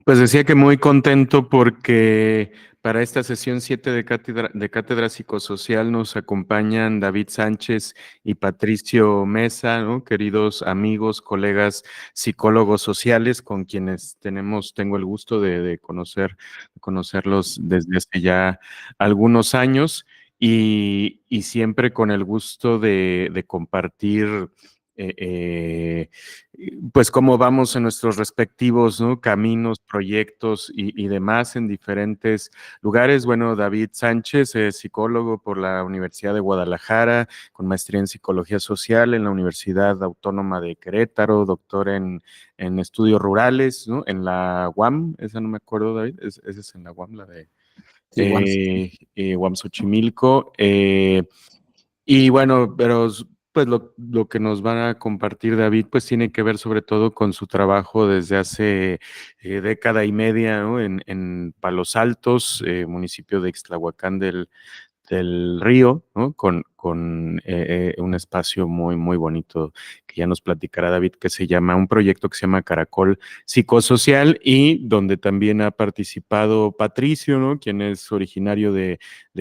Pues decía que muy contento porque para esta sesión 7 de Cátedra Psicosocial nos acompañan David Sánchez y Patricio Mesa, ¿no? Queridos amigos, colegas psicólogos sociales con quienes tengo el gusto de conocerlos desde hace ya algunos años y siempre con el gusto de compartir. eh, eh, pues cómo vamos en nuestros respectivos, ¿no? Caminos, proyectos y demás en diferentes lugares. Bueno, David Sánchez es psicólogo por la Universidad de Guadalajara, con maestría en psicología social en la Universidad Autónoma de Querétaro, doctor en estudios rurales, ¿no? En la UAM, esa no me acuerdo, David, esa es en la UAM, la de Sí, Juan. UAM Xochimilco. Y bueno, pero pues lo que nos van a compartir David, pues tiene que ver sobre todo con su trabajo desde hace década y media, ¿no? En Palos Altos, municipio de Ixtlahuacán del Río, ¿no? Con un espacio muy, muy bonito que ya nos platicará David, que se llama, un proyecto que se llama Caracol Psicosocial y donde también ha participado Patricio, ¿no? Quien es originario de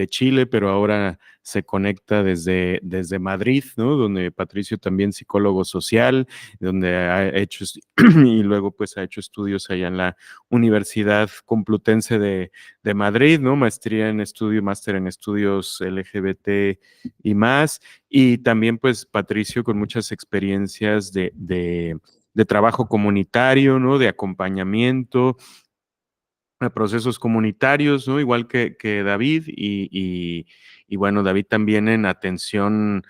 Chile, pero ahora se conecta desde Madrid, ¿no? Donde Patricio también psicólogo social, donde ha hecho, y luego pues ha hecho estudios allá en la Universidad Complutense de Madrid, ¿no? Máster en estudios LGBT y más. Y también, pues, Patricio con muchas experiencias de trabajo comunitario, ¿no? De acompañamiento a procesos comunitarios, ¿no? Igual que David y bueno, David también en atención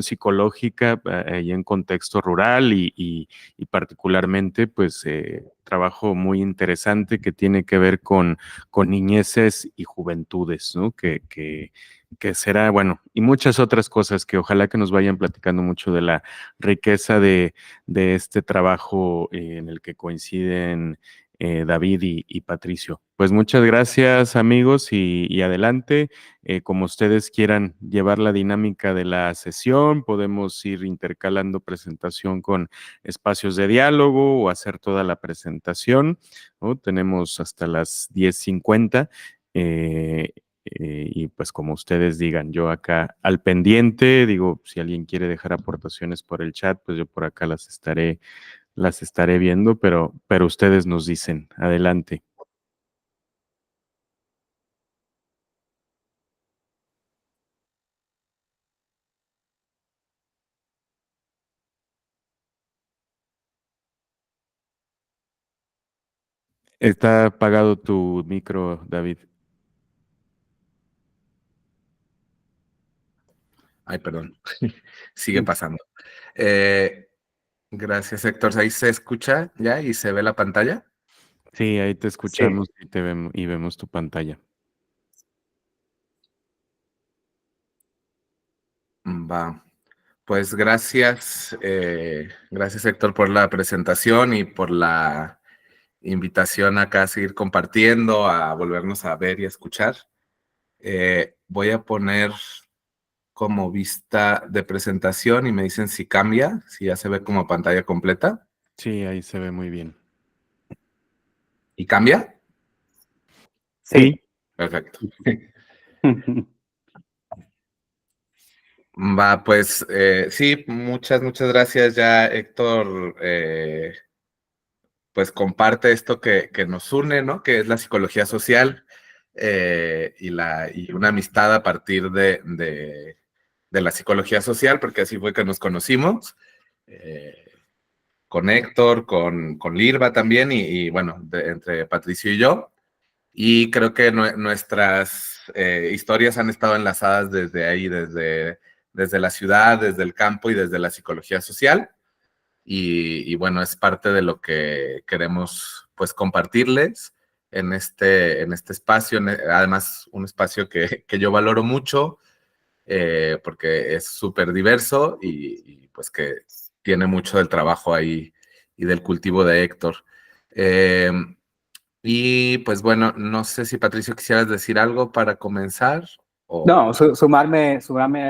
psicológica y en contexto rural y particularmente pues trabajo muy interesante que tiene que ver con niñeces y juventudes, ¿no? Que será, bueno, y muchas otras cosas que ojalá que nos vayan platicando mucho de la riqueza de este trabajo en el que coinciden David y Patricio. Pues muchas gracias amigos y adelante. Como ustedes quieran llevar la dinámica de la sesión, podemos ir intercalando presentación con espacios de diálogo o hacer toda la presentación, ¿no? Tenemos hasta las 10:50. Y pues como ustedes digan, yo acá al pendiente, digo, si alguien quiere dejar aportaciones por el chat, pues yo por acá las estaré viendo, pero ustedes nos dicen, adelante. Está apagado tu micro, David. Ay, perdón. Sigue pasando. Gracias, Héctor. ¿Ahí se escucha ya y se ve la pantalla? Sí, ahí te Sí. escuchamos y te vemos y vemos tu pantalla. Va. Pues gracias, gracias, Héctor, por la presentación y por la invitación acá a seguir compartiendo, a volvernos a ver y a escuchar. Voy a poner como vista de presentación y me dicen si cambia, si ya se ve como pantalla completa. Sí, ahí se ve muy bien. ¿Y cambia? Sí. Perfecto. Va, pues sí, muchas muchas gracias. Ya Héctor, pues comparte esto que nos une, ¿no? Que es la psicología social y una amistad a partir de la psicología social, porque así fue que nos conocimos. Con Héctor, con Lirva también, y bueno, entre Patricio y yo. Y creo que nuestras historias han estado enlazadas desde ahí, desde la ciudad, desde el campo y desde la psicología social. Y bueno, es parte de lo que queremos pues compartirles en este espacio, además un espacio que yo valoro mucho porque es súper diverso y pues que tiene mucho del trabajo ahí y del cultivo de Héctor. Y pues bueno, no sé si Patricio quisieras decir algo para comenzar. No, sumarme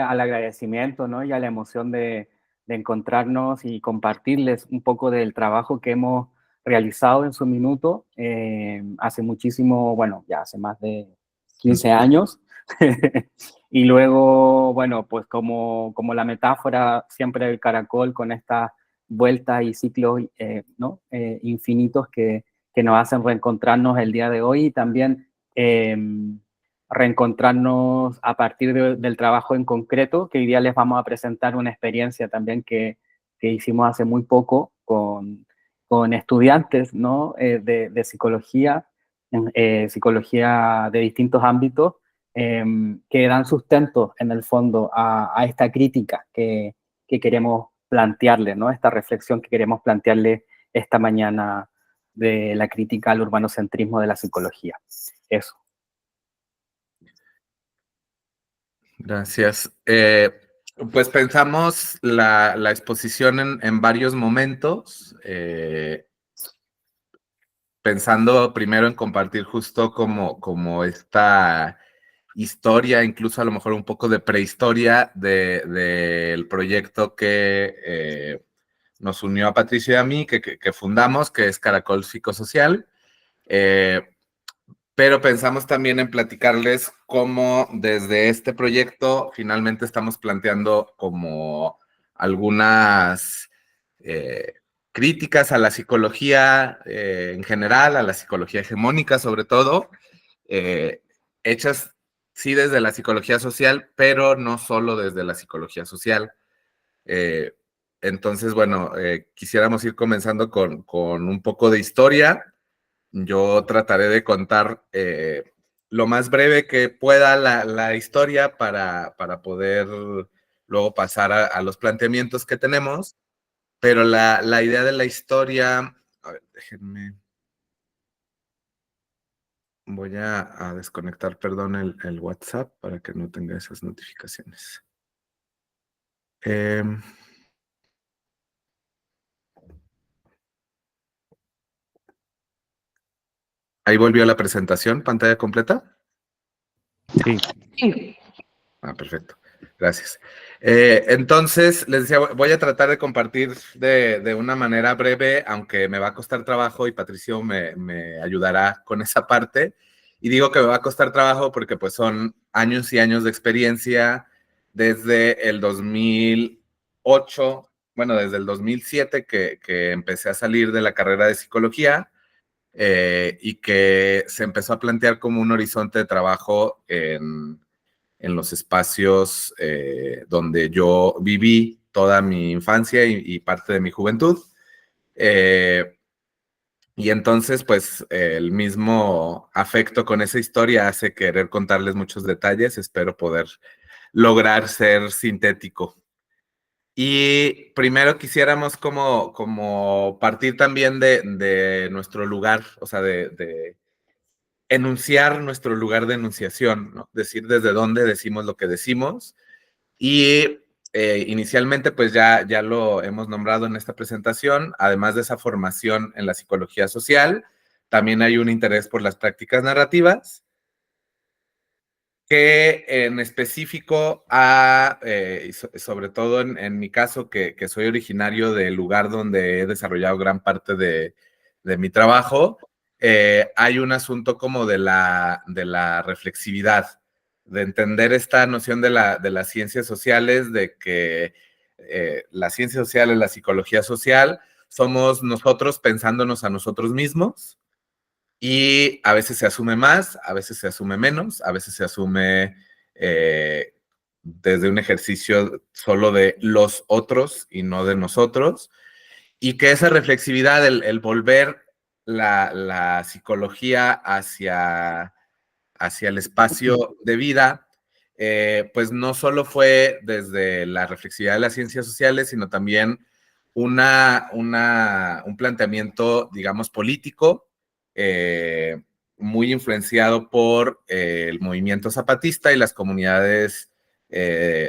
al agradecimiento, ¿no? Y a la emoción de encontrarnos y compartirles un poco del trabajo que hemos realizado en su minuto, hace muchísimo, bueno, ya hace más de 15 años. Y luego, bueno, pues como la metáfora siempre del caracol con estas vueltas y ciclos, ¿no? Infinitos que nos hacen reencontrarnos el día de hoy y también reencontrarnos a partir del trabajo en concreto, que hoy día les vamos a presentar una experiencia también que hicimos hace muy poco con estudiantes, ¿no? De psicología, psicología de distintos ámbitos, que dan sustento en el fondo a esta crítica que queremos plantearle, ¿no? Esta reflexión que queremos plantearle esta mañana de la crítica al urbanocentrismo de la psicología. Eso. Gracias. Pues pensamos la exposición en varios momentos, pensando primero en compartir justo como esta historia, incluso a lo mejor un poco de prehistoria del proyecto que nos unió a Patricio y a mí, que fundamos, que es Caracol Psicosocial. Pero pensamos también en platicarles cómo desde este proyecto finalmente estamos planteando como algunas críticas a la psicología en general, a la psicología hegemónica sobre todo, hechas sí desde la psicología social, pero no solo desde la psicología social. Entonces, bueno, quisiéramos ir comenzando con un poco de historia. Yo trataré de contar lo más breve que pueda la historia para poder luego pasar a los planteamientos que tenemos, pero la idea de la historia, a ver, déjenme, voy a desconectar, perdón, el WhatsApp para que no tenga esas notificaciones. Ahí volvió la presentación, pantalla completa. Sí. Ah, perfecto. Gracias. Entonces, les decía, voy a tratar de compartir de una manera breve, aunque me va a costar trabajo y Patricio me ayudará con esa parte. Y digo que me va a costar trabajo porque pues son años y años de experiencia desde el 2008, bueno, desde el 2007 que empecé a salir de la carrera de psicología y que se empezó a plantear como un horizonte de trabajo en los espacios donde yo viví toda mi infancia y parte de mi juventud. Y entonces, pues, el mismo afecto con esa historia hace querer contarles muchos detalles. Espero poder lograr ser sintético. Y primero quisiéramos como partir también de nuestro lugar, o sea, de enunciar nuestro lugar de enunciación, ¿no? Decir desde dónde decimos lo que decimos. Y inicialmente, pues ya lo hemos nombrado en esta presentación, además de esa formación en la psicología social, también hay un interés por las prácticas narrativas, que en específico, sobre todo en mi caso, que soy originario del lugar donde he desarrollado gran parte de mi trabajo, hay un asunto como de la reflexividad, de entender esta noción de las ciencias sociales, de que las ciencias sociales, la psicología social, somos nosotros pensándonos a nosotros mismos, y a veces se asume más, a veces se asume menos, a veces se asume desde un ejercicio solo de los otros y no de nosotros, y que esa reflexividad, el volver la psicología hacia el espacio de vida, pues no solo fue desde la reflexividad de las ciencias sociales, sino también un planteamiento, digamos, político, muy influenciado por el movimiento zapatista y las comunidades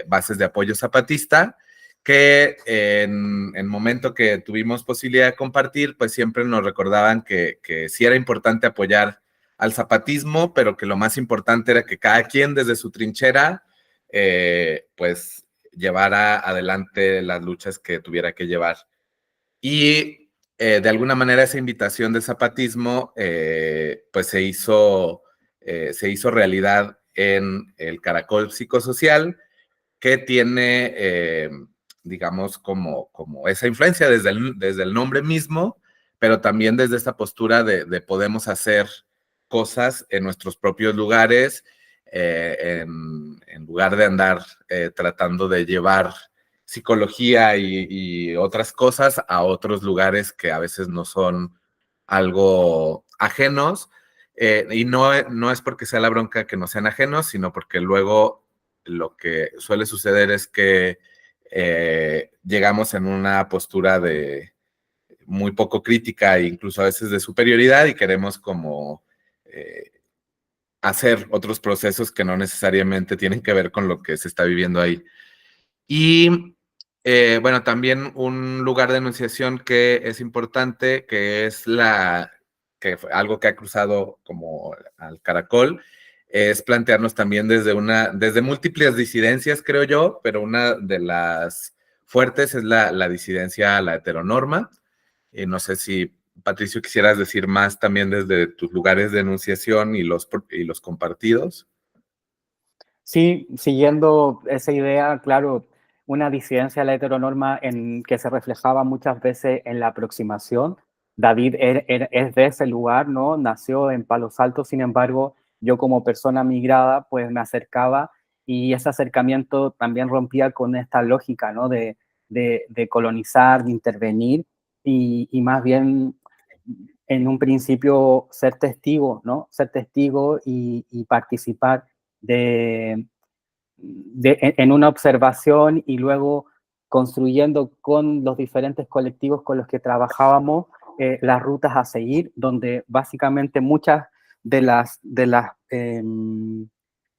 bases de apoyo zapatista, que en el momento que tuvimos posibilidad de compartir, pues siempre nos recordaban que sí era importante apoyar al zapatismo, pero que lo más importante era que cada quien desde su trinchera, pues llevara adelante las luchas que tuviera que llevar. Y de alguna manera esa invitación de zapatismo pues se hizo realidad en el Caracol Psicosocial, que tiene, digamos, como esa influencia desde el nombre mismo, pero también desde esta postura de podemos hacer cosas en nuestros propios lugares, en lugar de andar tratando de llevar psicología y otras cosas a otros lugares que a veces no son algo ajenos, y no es porque sea la bronca que no sean ajenos, sino porque luego lo que suele suceder es que llegamos en una postura de muy poco crítica e incluso a veces de superioridad y queremos como hacer otros procesos que no necesariamente tienen que ver con lo que se está viviendo ahí. Y bueno, también un lugar de enunciación que es importante, que es algo que ha cruzado como al Caracol, es plantearnos también desde múltiples disidencias, creo yo, pero una de las fuertes es la disidencia a la heteronorma. No sé si, Patricio, quisieras decir más también desde tus lugares de enunciación y los compartidos. Sí, siguiendo esa idea, claro, una disidencia a la heteronorma en que se reflejaba muchas veces en la aproximación. David es de ese lugar, ¿no? Nació en Palos Altos, sin embargo, yo como persona migrada, pues me acercaba y ese acercamiento también rompía con esta lógica, ¿no? De colonizar, de intervenir y más bien en un principio ser testigo, ¿no? Ser testigo y participar de, en una observación y luego construyendo con los diferentes colectivos con los que trabajábamos las rutas a seguir, donde básicamente muchas de las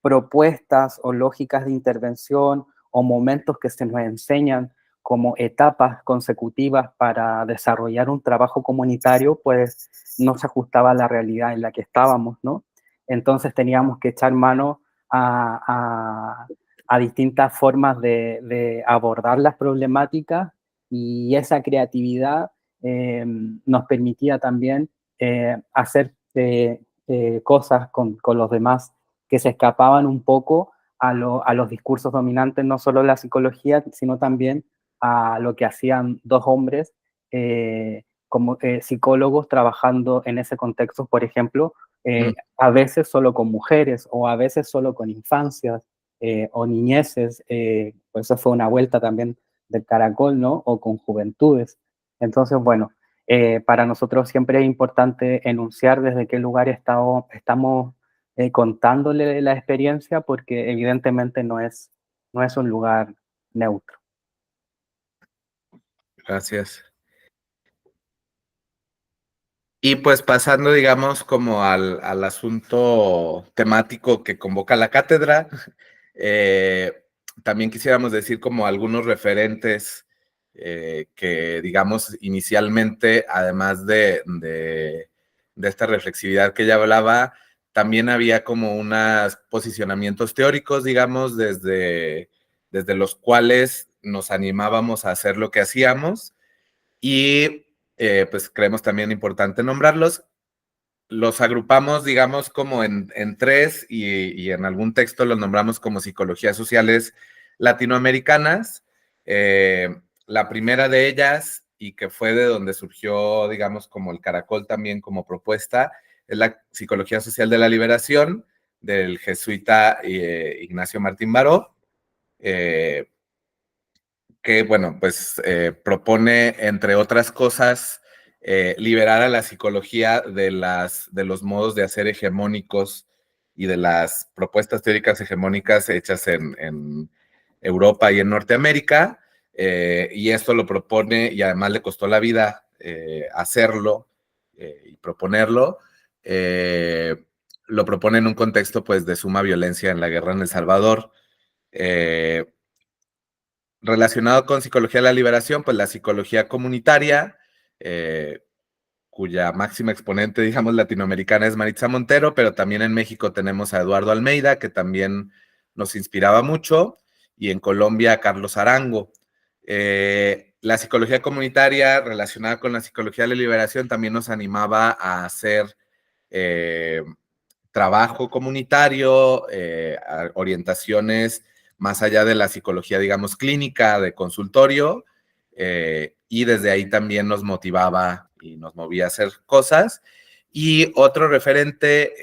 propuestas o lógicas de intervención o momentos que se nos enseñan como etapas consecutivas para desarrollar un trabajo comunitario, pues no se ajustaba a la realidad en la que estábamos, ¿no? Entonces teníamos que echar mano a distintas formas de abordar las problemáticas y esa creatividad nos permitía también hacer cosas con los demás que se escapaban un poco a los discursos dominantes, no solo la psicología, sino también a lo que hacían dos hombres como psicólogos trabajando en ese contexto, por ejemplo, a veces solo con mujeres o a veces solo con infancias o niñeces, por eso fue una vuelta también del Caracol, ¿no? O con juventudes. Entonces, bueno, para nosotros siempre es importante enunciar desde qué lugar estamos contándole la experiencia, porque evidentemente no es un lugar neutro. Gracias. Y pues pasando, digamos, como al asunto temático que convoca la cátedra, también quisiéramos decir como algunos referentes que, digamos, inicialmente, además de esta reflexividad que ya hablaba, también había como unos posicionamientos teóricos, digamos, desde los cuales nos animábamos a hacer lo que hacíamos y pues creemos también importante nombrarlos. Los agrupamos, digamos, como en tres y en algún texto los nombramos como psicologías sociales latinoamericanas. La primera de ellas, y que fue de donde surgió, digamos, como el Caracol también como propuesta, es la psicología social de la liberación del jesuita Ignacio Martín Baró, que, bueno, pues propone, entre otras cosas, liberar a la psicología de los modos de hacer hegemónicos y de las propuestas teóricas hegemónicas hechas en Europa y en Norteamérica, y esto lo propone, y además le costó la vida hacerlo y proponerlo, lo propone en un contexto pues de suma violencia en la guerra en El Salvador. Relacionado con psicología de la liberación, pues la psicología comunitaria, cuya máxima exponente, digamos, latinoamericana es Maritza Montero, pero también en México tenemos a Eduardo Almeida, que también nos inspiraba mucho, y en Colombia a Carlos Arango. la psicología comunitaria relacionada con la psicología de la liberación también nos animaba a hacer trabajo comunitario, orientaciones más allá de la psicología, digamos, clínica, de consultorio, y desde ahí también nos motivaba y nos movía a hacer cosas. Y otro referente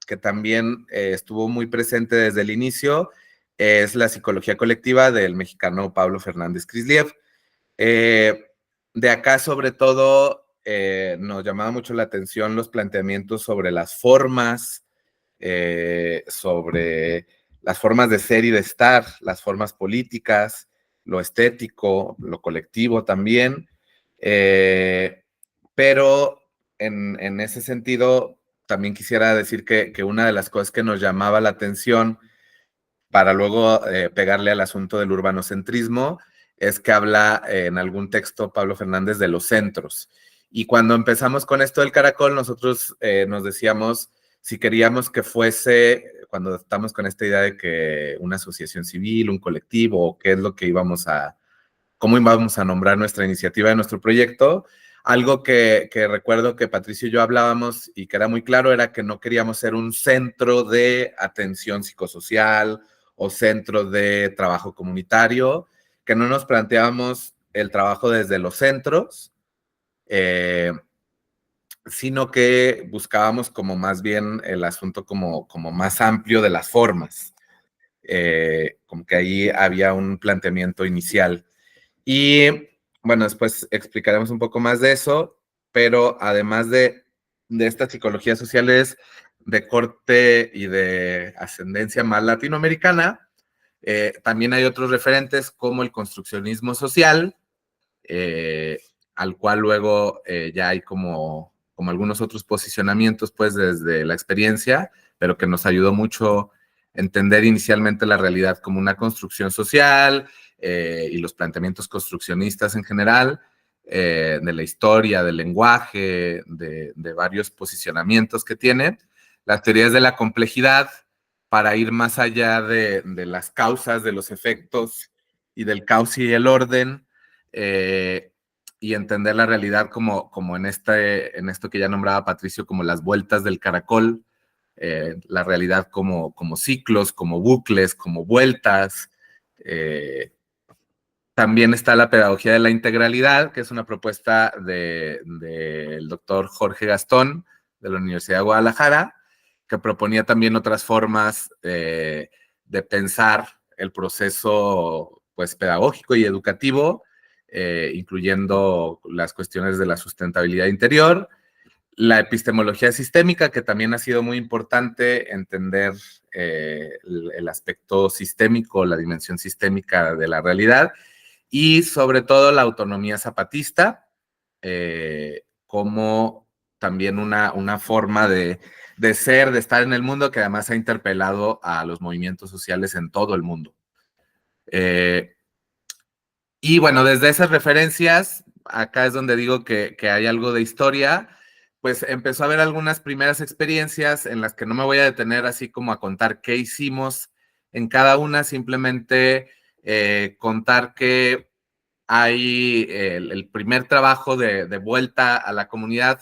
que también estuvo muy presente desde el inicio es la psicología colectiva del mexicano Pablo Fernández Crisliev. De acá, sobre todo, nos llamaba mucho la atención los planteamientos sobre las formas, sobre las formas de ser y de estar, las formas políticas, lo estético, lo colectivo también. Pero en ese sentido, también quisiera decir que una de las cosas que nos llamaba la atención para luego pegarle al asunto del urbanocentrismo es que habla en algún texto Pablo Fernández de los centros. Y cuando empezamos con esto del caracol, nosotros nos decíamos si queríamos que fuese, cuando estamos con esta idea de que una asociación civil, un colectivo, o qué es lo que cómo íbamos a nombrar nuestra iniciativa de nuestro proyecto, algo que recuerdo que Patricio y yo hablábamos y que era muy claro era que no queríamos ser un centro de atención psicosocial o centro de trabajo comunitario, que no nos planteábamos el trabajo desde los centros, sino que buscábamos como más bien el asunto como más amplio de las formas, como que ahí había un planteamiento inicial. Y bueno, después explicaremos un poco más de eso, pero además de estas psicologías sociales de corte y de ascendencia más latinoamericana, también hay otros referentes como el construccionismo social, al cual luego ya hay como algunos otros posicionamientos pues desde la experiencia, pero que nos ayudó mucho a entender inicialmente la realidad como una construcción social y los planteamientos construccionistas en general, de la historia, del lenguaje, de varios posicionamientos que tiene. Las teorías de la complejidad, para ir más allá de las causas, de los efectos y del caos y el orden, y entender la realidad como en esto que ya nombraba Patricio, como las vueltas del caracol, la realidad como ciclos, como bucles, como vueltas. También está la pedagogía de la integralidad, que es una propuesta del doctor Jorge Gastón, de la Universidad de Guadalajara, que proponía también otras formas de pensar el proceso pues, pedagógico y educativo, incluyendo las cuestiones de la sustentabilidad interior, la epistemología sistémica, que también ha sido muy importante entender el aspecto sistémico, la dimensión sistémica de la realidad, y sobre todo la autonomía zapatista, como también una forma de ser, de estar en el mundo, que además ha interpelado a los movimientos sociales en todo el mundo. Y bueno, desde esas referencias, acá es donde digo que hay algo de historia, pues empezó a haber algunas primeras experiencias en las que no me voy a detener así como a contar qué hicimos en cada una, simplemente contar que hay el primer trabajo de vuelta a la comunidad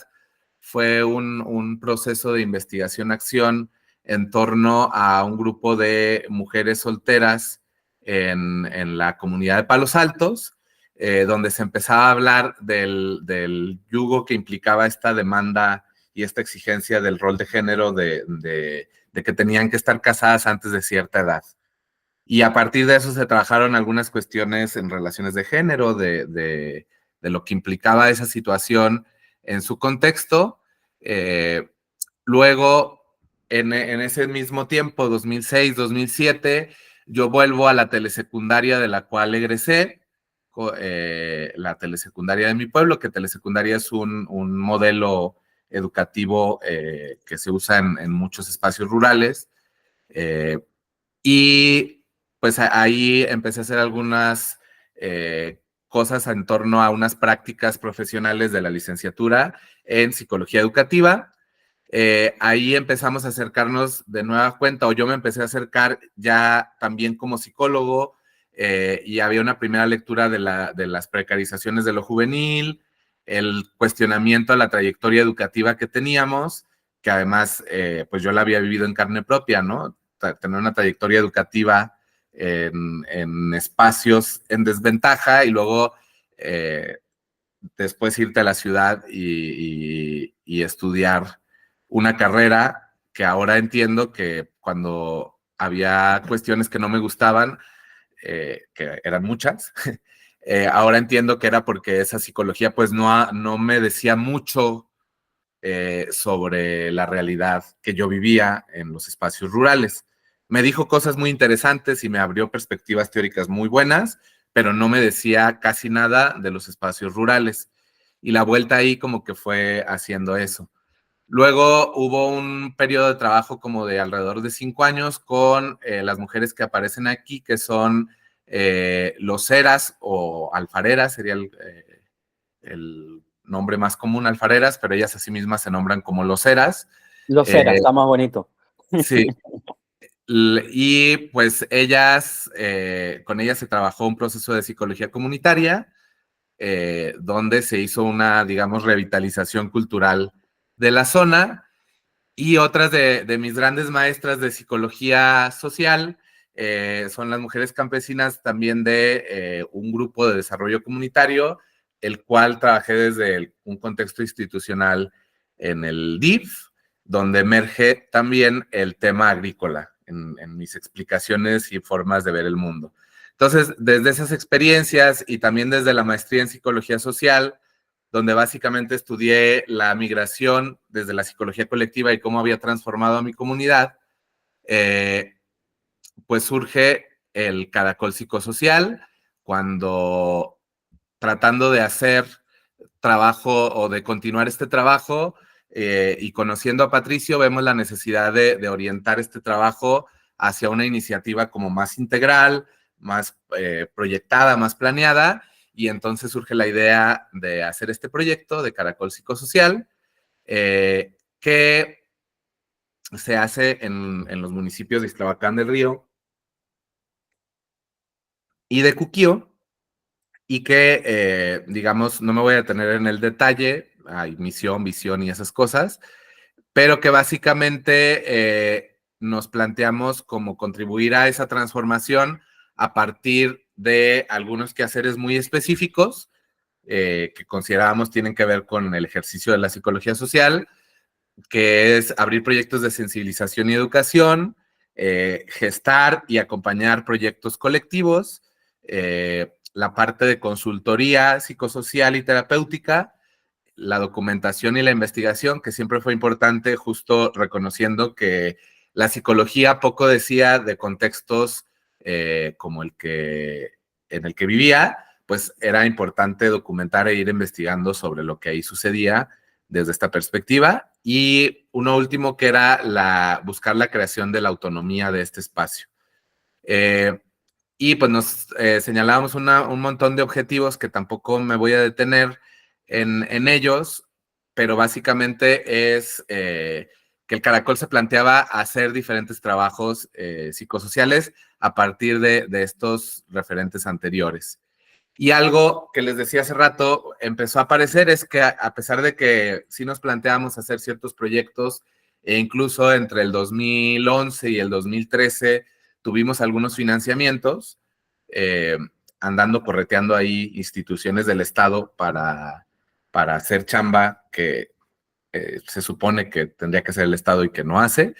fue un proceso de investigación-acción en torno a un grupo de mujeres solteras en la comunidad de Palos Altos, donde se empezaba a hablar del yugo que implicaba esta demanda y esta exigencia del rol de género de que tenían que estar casadas antes de cierta edad. Y a partir de eso se trabajaron algunas cuestiones en relaciones de género, de lo que implicaba esa situación en su contexto. Luego, en ese mismo tiempo, 2006, 2007, yo vuelvo a la telesecundaria de la cual egresé, la telesecundaria de mi pueblo, que telesecundaria es un modelo educativo que se usa en muchos espacios rurales. Y pues ahí empecé a hacer algunas cosas en torno a unas prácticas profesionales de la licenciatura en psicología educativa. Ahí empezamos a acercarnos de nueva cuenta, o yo me empecé a acercar ya también como psicólogo, y había una primera lectura de las precarizaciones de lo juvenil, el cuestionamiento a la trayectoria educativa que teníamos, que además pues yo la había vivido en carne propia, ¿no? Tener una trayectoria educativa en espacios en desventaja y luego después irte a la ciudad y estudiar una carrera que ahora entiendo que cuando había cuestiones que no me gustaban, que eran muchas, ahora entiendo que era porque esa psicología pues no me decía mucho sobre la realidad que yo vivía en los espacios rurales. Me dijo cosas muy interesantes y me abrió perspectivas teóricas muy buenas, pero no me decía casi nada de los espacios rurales. Y la vuelta ahí como que fue haciendo eso. Luego hubo un periodo de trabajo como de alrededor de 5 años con las mujeres que aparecen aquí, que son loceras o alfareras, sería el nombre más común, alfareras, pero ellas a sí mismas se nombran como loceras. Locera, está más bonito. Sí, y pues ellas, con ellas se trabajó un proceso de psicología comunitaria, donde se hizo una, digamos, revitalización cultural de la zona. Y otras de mis grandes maestras de psicología social son las mujeres campesinas también de un grupo de desarrollo comunitario, el cual trabajé desde un contexto institucional en el DIF, donde emerge también el tema agrícola en mis explicaciones y formas de ver el mundo. Entonces, desde esas experiencias y también desde la maestría en psicología social, donde básicamente estudié la migración desde la psicología colectiva y cómo había transformado a mi comunidad, pues surge el caracol psicosocial, cuando tratando de hacer trabajo o de continuar este trabajo y conociendo a Patricio, vemos la necesidad de orientar este trabajo hacia una iniciativa como más integral, más proyectada, más planeada, y entonces surge la idea de hacer este proyecto de Caracol Psicosocial, que se hace en los municipios de Ixtlahuacán del Río y de Cuquío, y que, digamos, no me voy a detener en el detalle, hay misión, visión y esas cosas, pero que básicamente nos planteamos cómo contribuir a esa transformación a partir de algunos quehaceres muy específicos que considerábamos tienen que ver con el ejercicio de la psicología social, que es abrir proyectos de sensibilización y educación, gestar y acompañar proyectos colectivos, la parte de consultoría psicosocial y terapéutica, la documentación y la investigación, que siempre fue importante, justo reconociendo que la psicología poco decía de contextos como en el que vivía, pues era importante documentar e ir investigando sobre lo que ahí sucedía desde esta perspectiva. Y uno último que era buscar la creación de la autonomía de este espacio. Y pues nos señalábamos un montón de objetivos que tampoco me voy a detener en ellos, pero básicamente es que el Caracol se planteaba hacer diferentes trabajos psicosociales a partir de estos referentes anteriores. Y algo que les decía hace rato empezó a aparecer es que a pesar de que sí nos planteamos hacer ciertos proyectos, e incluso entre el 2011 y el 2013 tuvimos algunos financiamientos, eh, andando correteando ahí instituciones del Estado para hacer chamba que se supone que tendría que hacer el Estado y que no hace.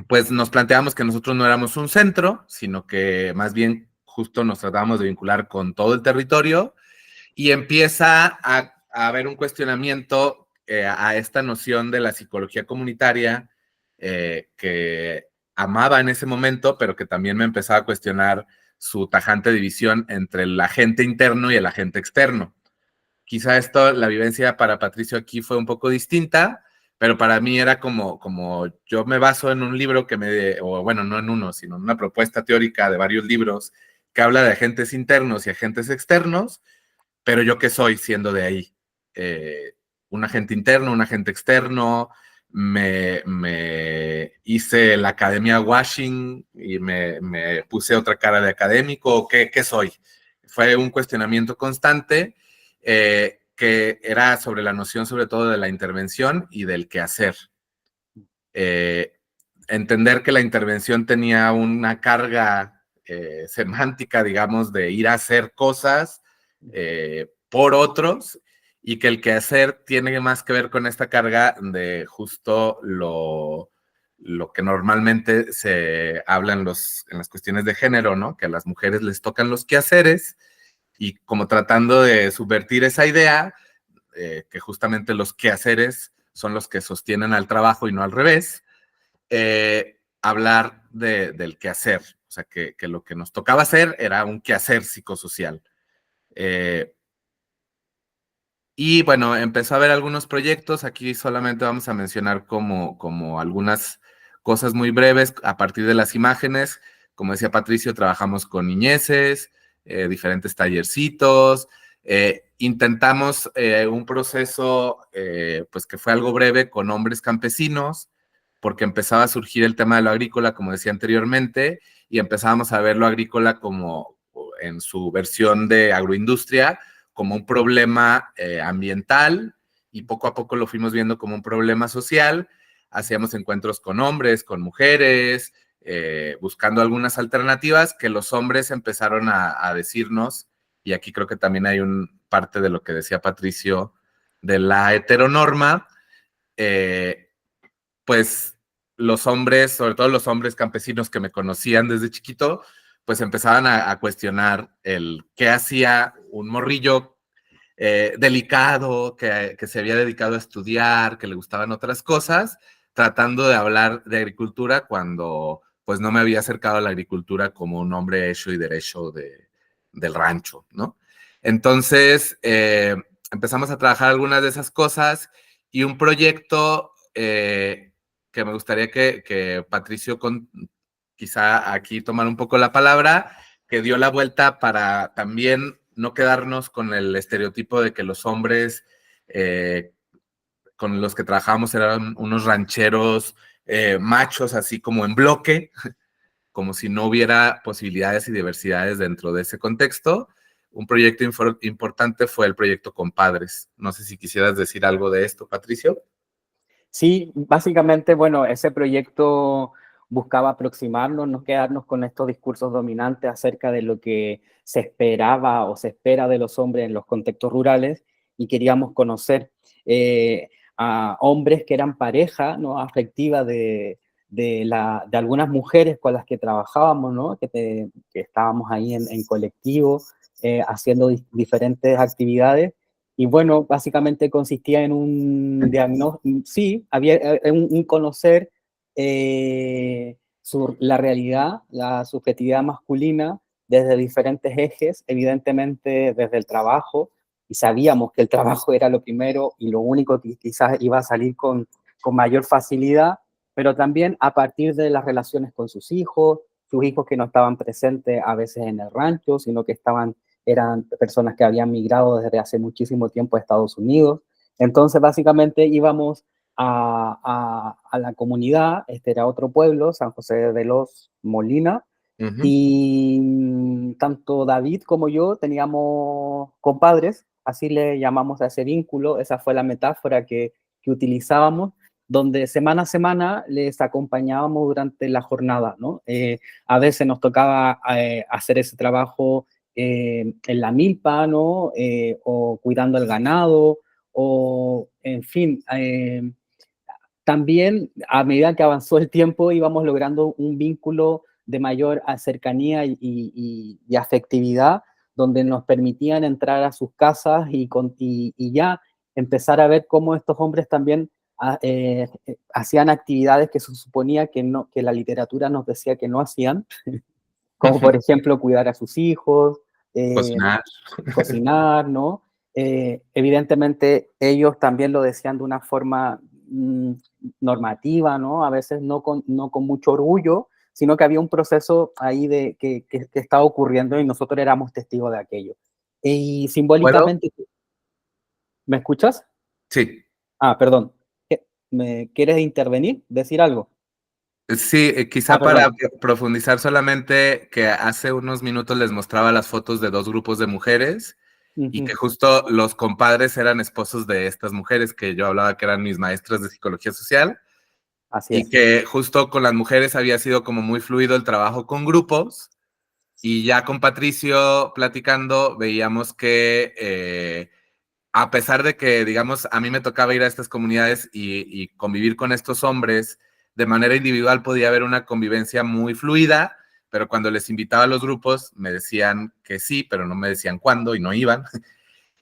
Pues nos planteamos que nosotros no éramos un centro, sino que más bien justo nos tratábamos de vincular con todo el territorio, y empieza a haber un cuestionamiento a esta noción de la psicología comunitaria que amaba en ese momento, pero que también me empezaba a cuestionar su tajante división entre el agente interno y el agente externo. Quizá esto, la vivencia para Patricio aquí fue un poco distinta, pero para mí era como yo me baso en un libro o bueno, no en uno, sino en una propuesta teórica de varios libros que habla de agentes internos y agentes externos, pero yo qué soy siendo de ahí. Un agente interno, un agente externo, me hice la academia washing y me puse otra cara de académico, ¿qué soy? Fue un cuestionamiento constante que era sobre la noción sobre todo de la intervención y del quehacer. Entender que la intervención tenía una carga semántica, digamos, de ir a hacer cosas por otros, y que el quehacer tiene más que ver con esta carga de justo lo que normalmente se habla en las cuestiones de género, ¿no? Que a las mujeres les tocan los quehaceres, y como tratando de subvertir esa idea, que justamente los quehaceres son los que sostienen al trabajo y no al revés, hablar del quehacer, o sea, que lo que nos tocaba hacer era un quehacer psicosocial. Y bueno, empezó a haber algunos proyectos, aquí solamente vamos a mencionar como algunas cosas muy breves a partir de las imágenes. Como decía Patricio, trabajamos con niñeces, diferentes tallercitos, intentamos un proceso pues que fue algo breve con hombres campesinos, porque empezaba a surgir el tema de lo agrícola, como decía anteriormente, y empezábamos a ver lo agrícola como en su versión de agroindustria, como un problema ambiental, y poco a poco lo fuimos viendo como un problema social. Hacíamos encuentros con hombres, con mujeres, buscando algunas alternativas que los hombres empezaron a decirnos, y aquí creo que también hay parte de lo que decía Patricio de la heteronorma, pues los hombres, sobre todo los hombres campesinos que me conocían desde chiquito, pues empezaban a cuestionar el qué hacía un morrillo delicado, que se había dedicado a estudiar, que le gustaban otras cosas, tratando de hablar de agricultura cuando pues no me había acercado a la agricultura como un hombre hecho y derecho del rancho, ¿no? Entonces, empezamos a trabajar algunas de esas cosas, y un proyecto que me gustaría que Patricio quizá aquí tomar un poco la palabra, que dio la vuelta para también no quedarnos con el estereotipo de que los hombres con los que trabajábamos eran unos rancheros machos, así como en bloque, como si no hubiera posibilidades y diversidades dentro de ese contexto. Un proyecto importante fue el proyecto Compadres. No sé si quisieras decir algo de esto, Patricio. Sí, básicamente, bueno, ese proyecto buscaba aproximarnos, no quedarnos con estos discursos dominantes acerca de lo que se esperaba o se espera de los hombres en los contextos rurales, y queríamos conocer a hombres que eran pareja, ¿no?, afectiva de algunas mujeres con las que trabajábamos, ¿no?, que estábamos ahí en colectivo haciendo diferentes actividades. Y bueno, básicamente consistía en un diagnóstico, sí, había un conocer la realidad, la subjetividad masculina desde diferentes ejes, evidentemente desde el trabajo, y sabíamos que el trabajo era lo primero y lo único que quizás iba a salir con mayor facilidad, pero también a partir de las relaciones con sus hijos que no estaban presentes a veces en el rancho, sino que eran personas que habían migrado desde hace muchísimo tiempo a Estados Unidos. Entonces, básicamente íbamos a la comunidad, este era otro pueblo, San José de los Molina, y tanto David como yo teníamos compadres, así le llamamos a ese vínculo, esa fue la metáfora que utilizábamos, donde semana a semana les acompañábamos durante la jornada, ¿no? A veces nos tocaba hacer ese trabajo en la milpa, ¿no? O cuidando el ganado, o en fin, también a medida que avanzó el tiempo íbamos logrando un vínculo de mayor cercanía y afectividad, donde nos permitían entrar a sus casas y ya empezar a ver cómo estos hombres también hacían actividades que se suponía que la literatura nos decía que no hacían, como por ejemplo cuidar a sus hijos, cocinar, ¿no? Evidentemente ellos también lo decían de una forma normativa, ¿no? A veces no con mucho orgullo, sino que había un proceso ahí que estaba ocurriendo y nosotros éramos testigos de aquello. Y ¿Puedo? simbólicamente, ¿me escuchas? Sí. Ah, perdón. ¿Quieres intervenir? ¿Decir algo? Sí, quizá para Perdón. profundizar solamente que hace unos minutos les mostraba las fotos de 2 grupos de mujeres y que justo los compadres eran esposos de estas mujeres que yo hablaba que eran mis maestras de psicología social Así y es. que justo con las mujeres había sido como muy fluido el trabajo con grupos y ya con Patricio platicando veíamos que a pesar de que, digamos, a mí me tocaba ir a estas comunidades y convivir con estos hombres, de manera individual podía haber una convivencia muy fluida, pero cuando les invitaba a los grupos me decían que sí, pero no me decían cuándo y no iban.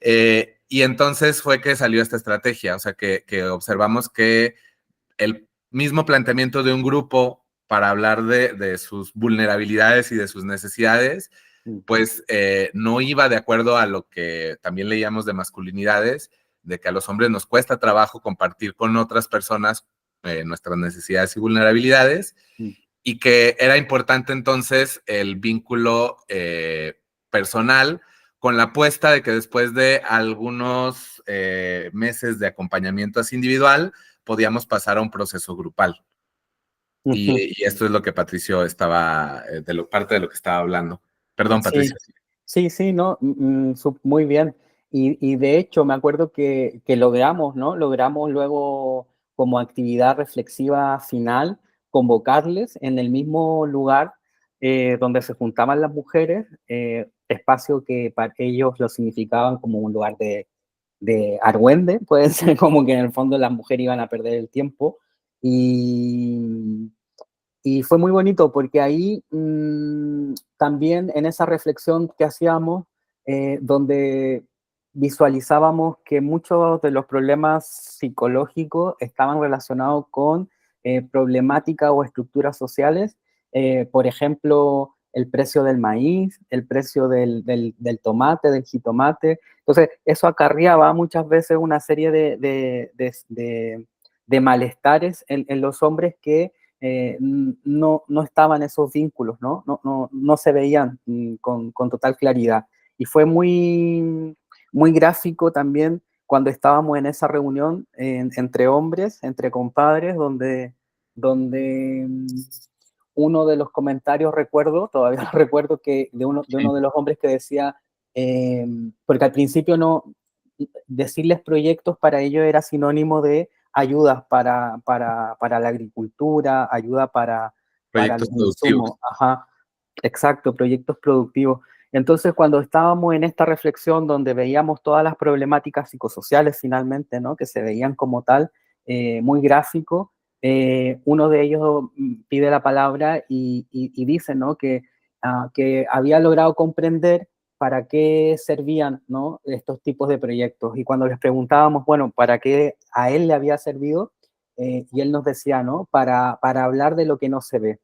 Y entonces fue que salió esta estrategia, o sea, que observamos que el mismo planteamiento de un grupo para hablar de sus vulnerabilidades y de sus necesidades pues no iba de acuerdo a lo que también leíamos de masculinidades, de que a los hombres nos cuesta trabajo compartir con otras personas nuestras necesidades y vulnerabilidades, y que era importante entonces el vínculo personal con la apuesta de que después de algunos meses de acompañamiento así individual, podíamos pasar a un proceso grupal. Y esto es lo que Patricio estaba, parte de lo que estaba hablando. Perdón, Sí, Patricio. sí, no, muy bien. Y de hecho me acuerdo que logramos, ¿no? Logramos luego como actividad reflexiva final convocarles en el mismo lugar donde se juntaban las mujeres, espacio que para ellos lo significaban como un lugar de argüende, puede ser como que en el fondo las mujeres iban a perder el tiempo. Y, y fue muy bonito porque ahí también en esa reflexión que hacíamos, donde visualizábamos que muchos de los problemas psicológicos estaban relacionados con problemáticas o estructuras sociales, por ejemplo, el precio del maíz, el precio del tomate, del jitomate. Entonces, eso acarreaba muchas veces una serie de malestares en los hombres que no estaban esos vínculos, no se veían con total claridad. Y fue muy gráfico también cuando estábamos en esa reunión entre hombres, entre compadres, donde uno de los comentarios todavía recuerdo que de uno de los hombres que decía, porque al principio decirles proyectos para ellos era sinónimo de ayudas para la agricultura, ayuda para Proyectos los productivos. insumos, ajá, exacto, proyectos productivos. Entonces, cuando estábamos en esta reflexión donde veíamos todas las problemáticas psicosociales finalmente, ¿no? Que se veían como tal, muy gráfico, uno de ellos pide la palabra y dice, ¿no? Que había logrado comprender para qué servían, ¿no? Estos tipos de proyectos. Y cuando les preguntábamos, bueno, ¿para qué a él le había servido? Y él nos decía, ¿no? Para hablar de lo que no se ve.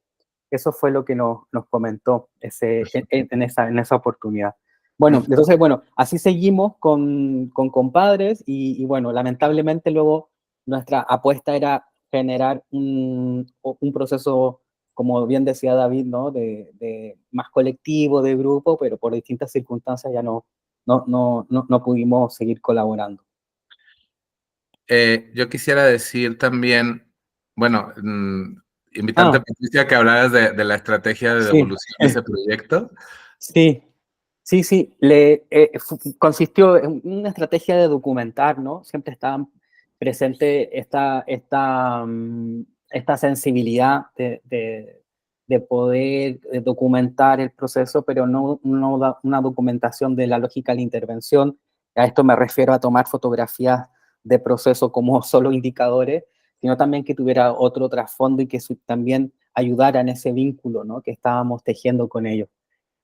Eso fue lo que nos comentó en esa oportunidad. Bueno, entonces, bueno, así seguimos con compadres y bueno, lamentablemente luego nuestra apuesta era generar un proceso, como bien decía David, ¿no? De más colectivo, de grupo, pero por distintas circunstancias ya no pudimos seguir colaborando. Yo quisiera decir también, bueno, invitarte, Patricia, que hablaras de la estrategia de Sí, devolución de ese proyecto. sí, sí, consistió en una estrategia de documentar, ¿no? Siempre estaba presente esta sensibilidad de poder documentar el proceso, pero no una documentación de la lógica de la intervención. A esto me refiero a tomar fotografías de proceso como solo indicadores, sino también que tuviera otro trasfondo y que también ayudara en ese vínculo, ¿no? Que estábamos tejiendo con ellos.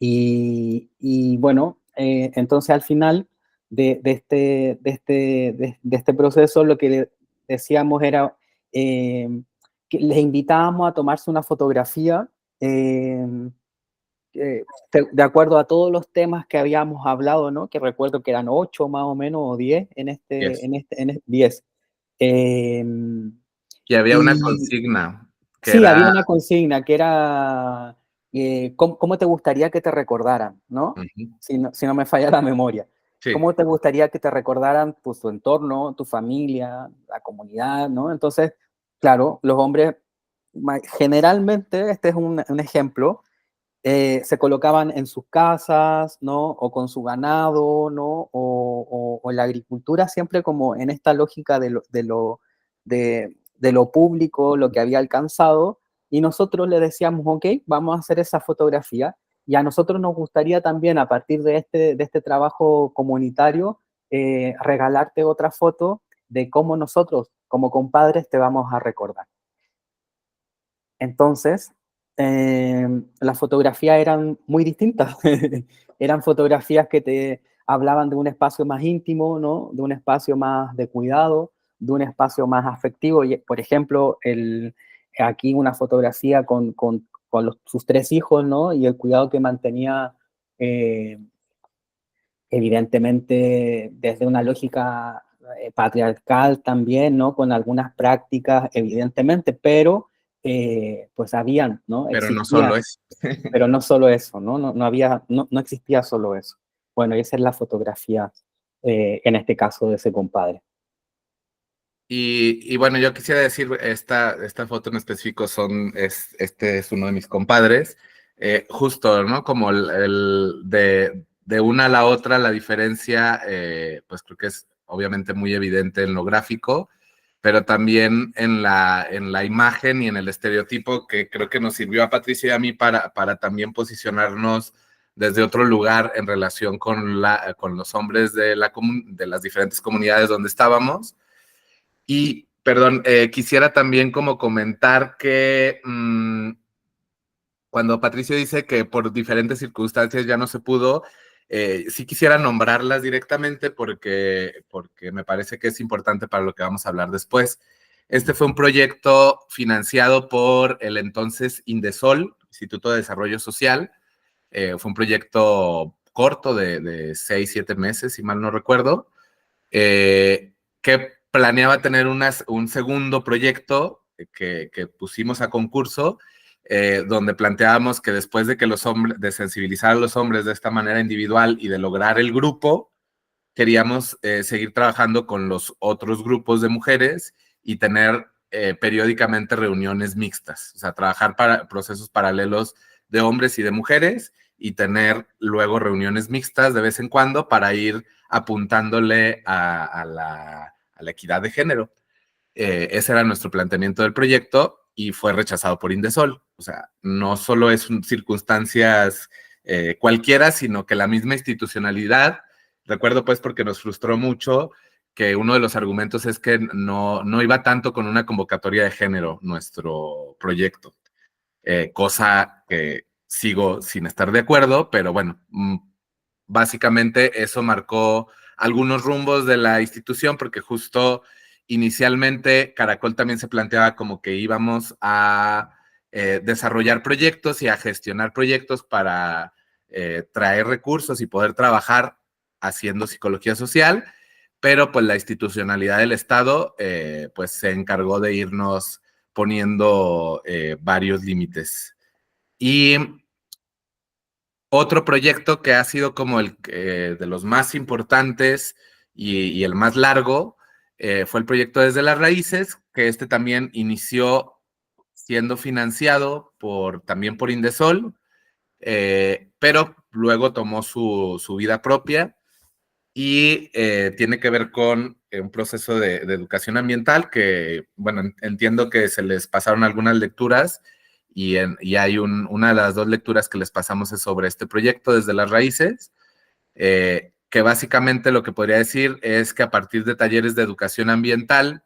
Y bueno, entonces al final de este proceso lo que decíamos era que les invitábamos a tomarse una fotografía eh, de acuerdo a todos los temas que habíamos hablado, ¿no? Que recuerdo que eran 8 más o menos o 10 Yes. 10. Eh, Y había una y consigna que sí, había era... una consigna que era ¿cómo te gustaría que te recordaran? ¿No? Ujú. Si no me falla la memoria. Sí. ¿Cómo te gustaría que te recordaran pues, tu entorno, tu familia, la comunidad, ¿no? Entonces, claro, los hombres, generalmente, este es un ejemplo, se colocaban en sus casas, ¿no? O con su ganado, ¿no? O en la agricultura, siempre como en esta lógica de lo público, lo que había alcanzado, y nosotros le decíamos, ok, vamos a hacer esa fotografía, y a nosotros nos gustaría también, a partir de este trabajo comunitario, regalarte otra foto de cómo nosotros, como compadres, te vamos a recordar. Entonces, las fotografías eran muy distintas. Eran fotografías que te hablaban de un espacio más íntimo, ¿no? De un espacio más de cuidado, de un espacio más afectivo. Y, por ejemplo, aquí una fotografía con sus tres hijos, ¿no? Y el cuidado que mantenía, eh, evidentemente, desde una lógica patriarcal también, ¿no? Con algunas prácticas, evidentemente, pero pues habían, ¿no? Pero no solo Existían, es. pero no solo eso, ¿no? No había, no existía solo eso. Bueno, y esa es la fotografía, en este caso, de ese compadre. Y bueno, yo quisiera decir, esta foto en específico este es uno de mis compadres, justo, ¿no? Como de una a la otra, la diferencia, pues creo que es obviamente muy evidente en lo gráfico, pero también en la imagen y en el estereotipo que creo que nos sirvió a Patricia y a mí para también posicionarnos desde otro lugar en relación con los hombres de las diferentes comunidades donde estábamos. Y, perdón, quisiera también como comentar que cuando Patricio dice que por diferentes circunstancias ya no se pudo, sí quisiera nombrarlas directamente porque me parece que es importante para lo que vamos a hablar después. Este fue un proyecto financiado por el entonces Indesol, Instituto de Desarrollo Social. Fue un proyecto corto de 6, 7 meses, si mal no recuerdo, que planeaba tener un segundo proyecto que pusimos a concurso, donde planteábamos que después de que los hombres, de sensibilizar a los hombres de esta manera individual y de lograr el grupo, queríamos seguir trabajando con los otros grupos de mujeres y tener periódicamente reuniones mixtas, o sea, trabajar para procesos paralelos de hombres y de mujeres y tener luego reuniones mixtas de vez en cuando para ir apuntándole a la equidad de género. Ese era nuestro planteamiento del proyecto y fue rechazado por Indesol. O sea, no solo es circunstancias cualquiera, sino que la misma institucionalidad, recuerdo pues porque nos frustró mucho que uno de los argumentos es que no iba tanto con una convocatoria de género nuestro proyecto, cosa que sigo sin estar de acuerdo, pero bueno, básicamente eso marcó algunos rumbos de la institución porque justo inicialmente Caracol también se planteaba como que íbamos a desarrollar proyectos y a gestionar proyectos para traer recursos y poder trabajar haciendo psicología social, pero pues la institucionalidad del Estado pues se encargó de irnos poniendo varios límites. Y otro proyecto que ha sido como el de los más importantes y el más largo fue el proyecto Desde las Raíces, que este también inició siendo financiado también por Indesol, pero luego tomó su vida propia y tiene que ver con un proceso de educación ambiental que, bueno, entiendo que se les pasaron algunas lecturas y hay una de las 2 lecturas que les pasamos es sobre este proyecto Desde las Raíces, que básicamente lo que podría decir es que a partir de talleres de educación ambiental,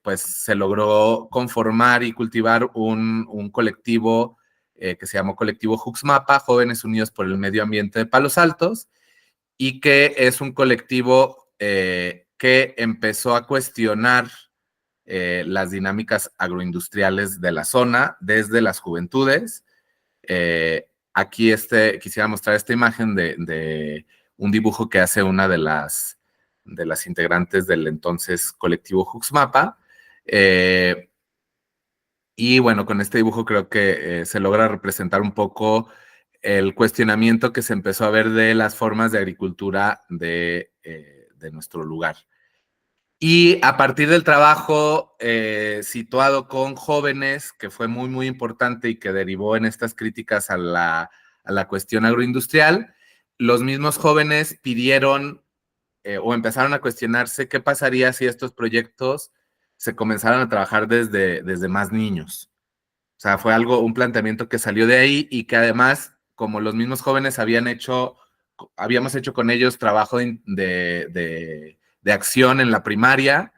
pues se logró conformar y cultivar un colectivo que se llamó Colectivo Juxmapa, Jóvenes Unidos por el Medio Ambiente de Palos Altos, y que es un colectivo que empezó a cuestionar las dinámicas agroindustriales de la zona desde las juventudes. Aquí quisiera mostrar esta imagen de un dibujo que hace una de las integrantes del entonces colectivo Juxmapa. Y bueno, con este dibujo creo que se logra representar un poco el cuestionamiento que se empezó a ver de las formas de agricultura de nuestro lugar. Y a partir del trabajo situado con jóvenes, que fue muy, muy importante y que derivó en estas críticas a la cuestión agroindustrial, los mismos jóvenes pidieron o empezaron a cuestionarse qué pasaría si estos proyectos se comenzaron a trabajar desde más niños. O sea, fue un planteamiento que salió de ahí y que además, como los mismos jóvenes habíamos hecho con ellos trabajo de acción en la primaria,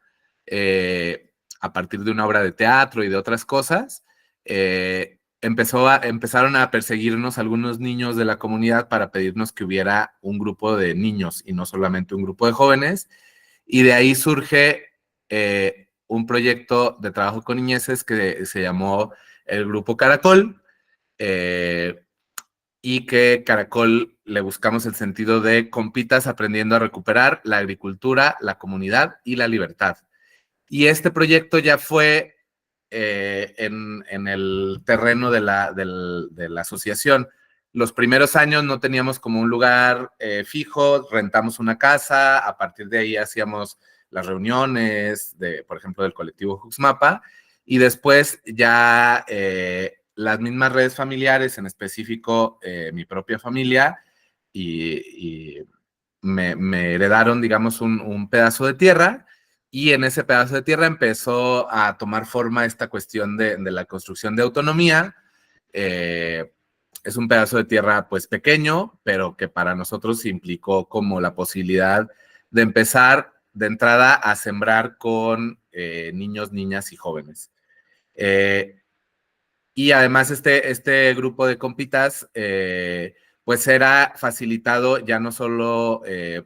a partir de una obra de teatro y de otras cosas, empezaron a perseguirnos algunos niños de la comunidad para pedirnos que hubiera un grupo de niños y no solamente un grupo de jóvenes. Y de ahí surge un proyecto de trabajo con niñeces que se llamó el Grupo Caracol, y que Caracol le buscamos el sentido de compitas aprendiendo a recuperar la agricultura, la comunidad y la libertad. Y este proyecto ya fue en el terreno de la asociación. Los primeros años no teníamos como un lugar fijo, rentamos una casa, a partir de ahí hacíamos las reuniones, por ejemplo, del colectivo Juxmapa, y después ya las mismas redes familiares, en específico mi propia familia, y me heredaron, digamos, un pedazo de tierra, y en ese pedazo de tierra empezó a tomar forma esta cuestión de la construcción de autonomía. Es un pedazo de tierra pues pequeño, pero que para nosotros implicó como la posibilidad de empezar de entrada a sembrar con niños, niñas y jóvenes. Y además este grupo de compitas pues era facilitado ya no solo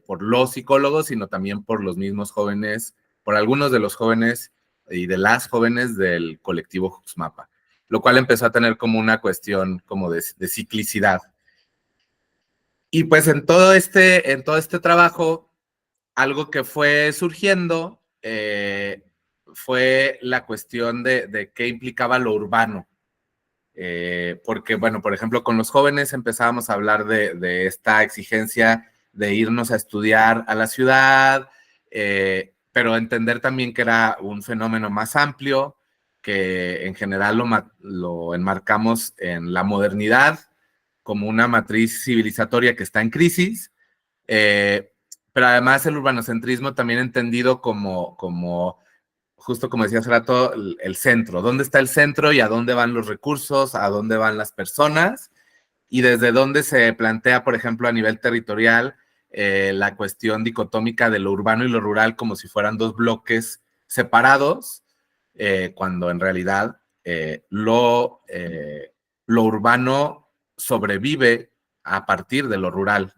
por los psicólogos, sino también por los mismos jóvenes, por algunos de los jóvenes y de las jóvenes del colectivo Juxmapa, lo cual empezó a tener como una cuestión como de ciclicidad. Y pues en todo este trabajo, algo que fue surgiendo fue la cuestión de qué implicaba lo urbano. Porque, bueno, por ejemplo, con los jóvenes empezábamos a hablar de esta exigencia de irnos a estudiar a la ciudad, pero entender también que era un fenómeno más amplio, que en general lo enmarcamos en la modernidad como una matriz civilizatoria que está en crisis, pero además el urbanocentrismo también entendido como justo como decía hace rato, el centro. ¿Dónde está el centro y a dónde van los recursos, a dónde van las personas? Y desde dónde se plantea, por ejemplo, a nivel territorial, la cuestión dicotómica de lo urbano y lo rural como si fueran dos bloques separados, cuando en realidad lo urbano sobrevive a partir de lo rural,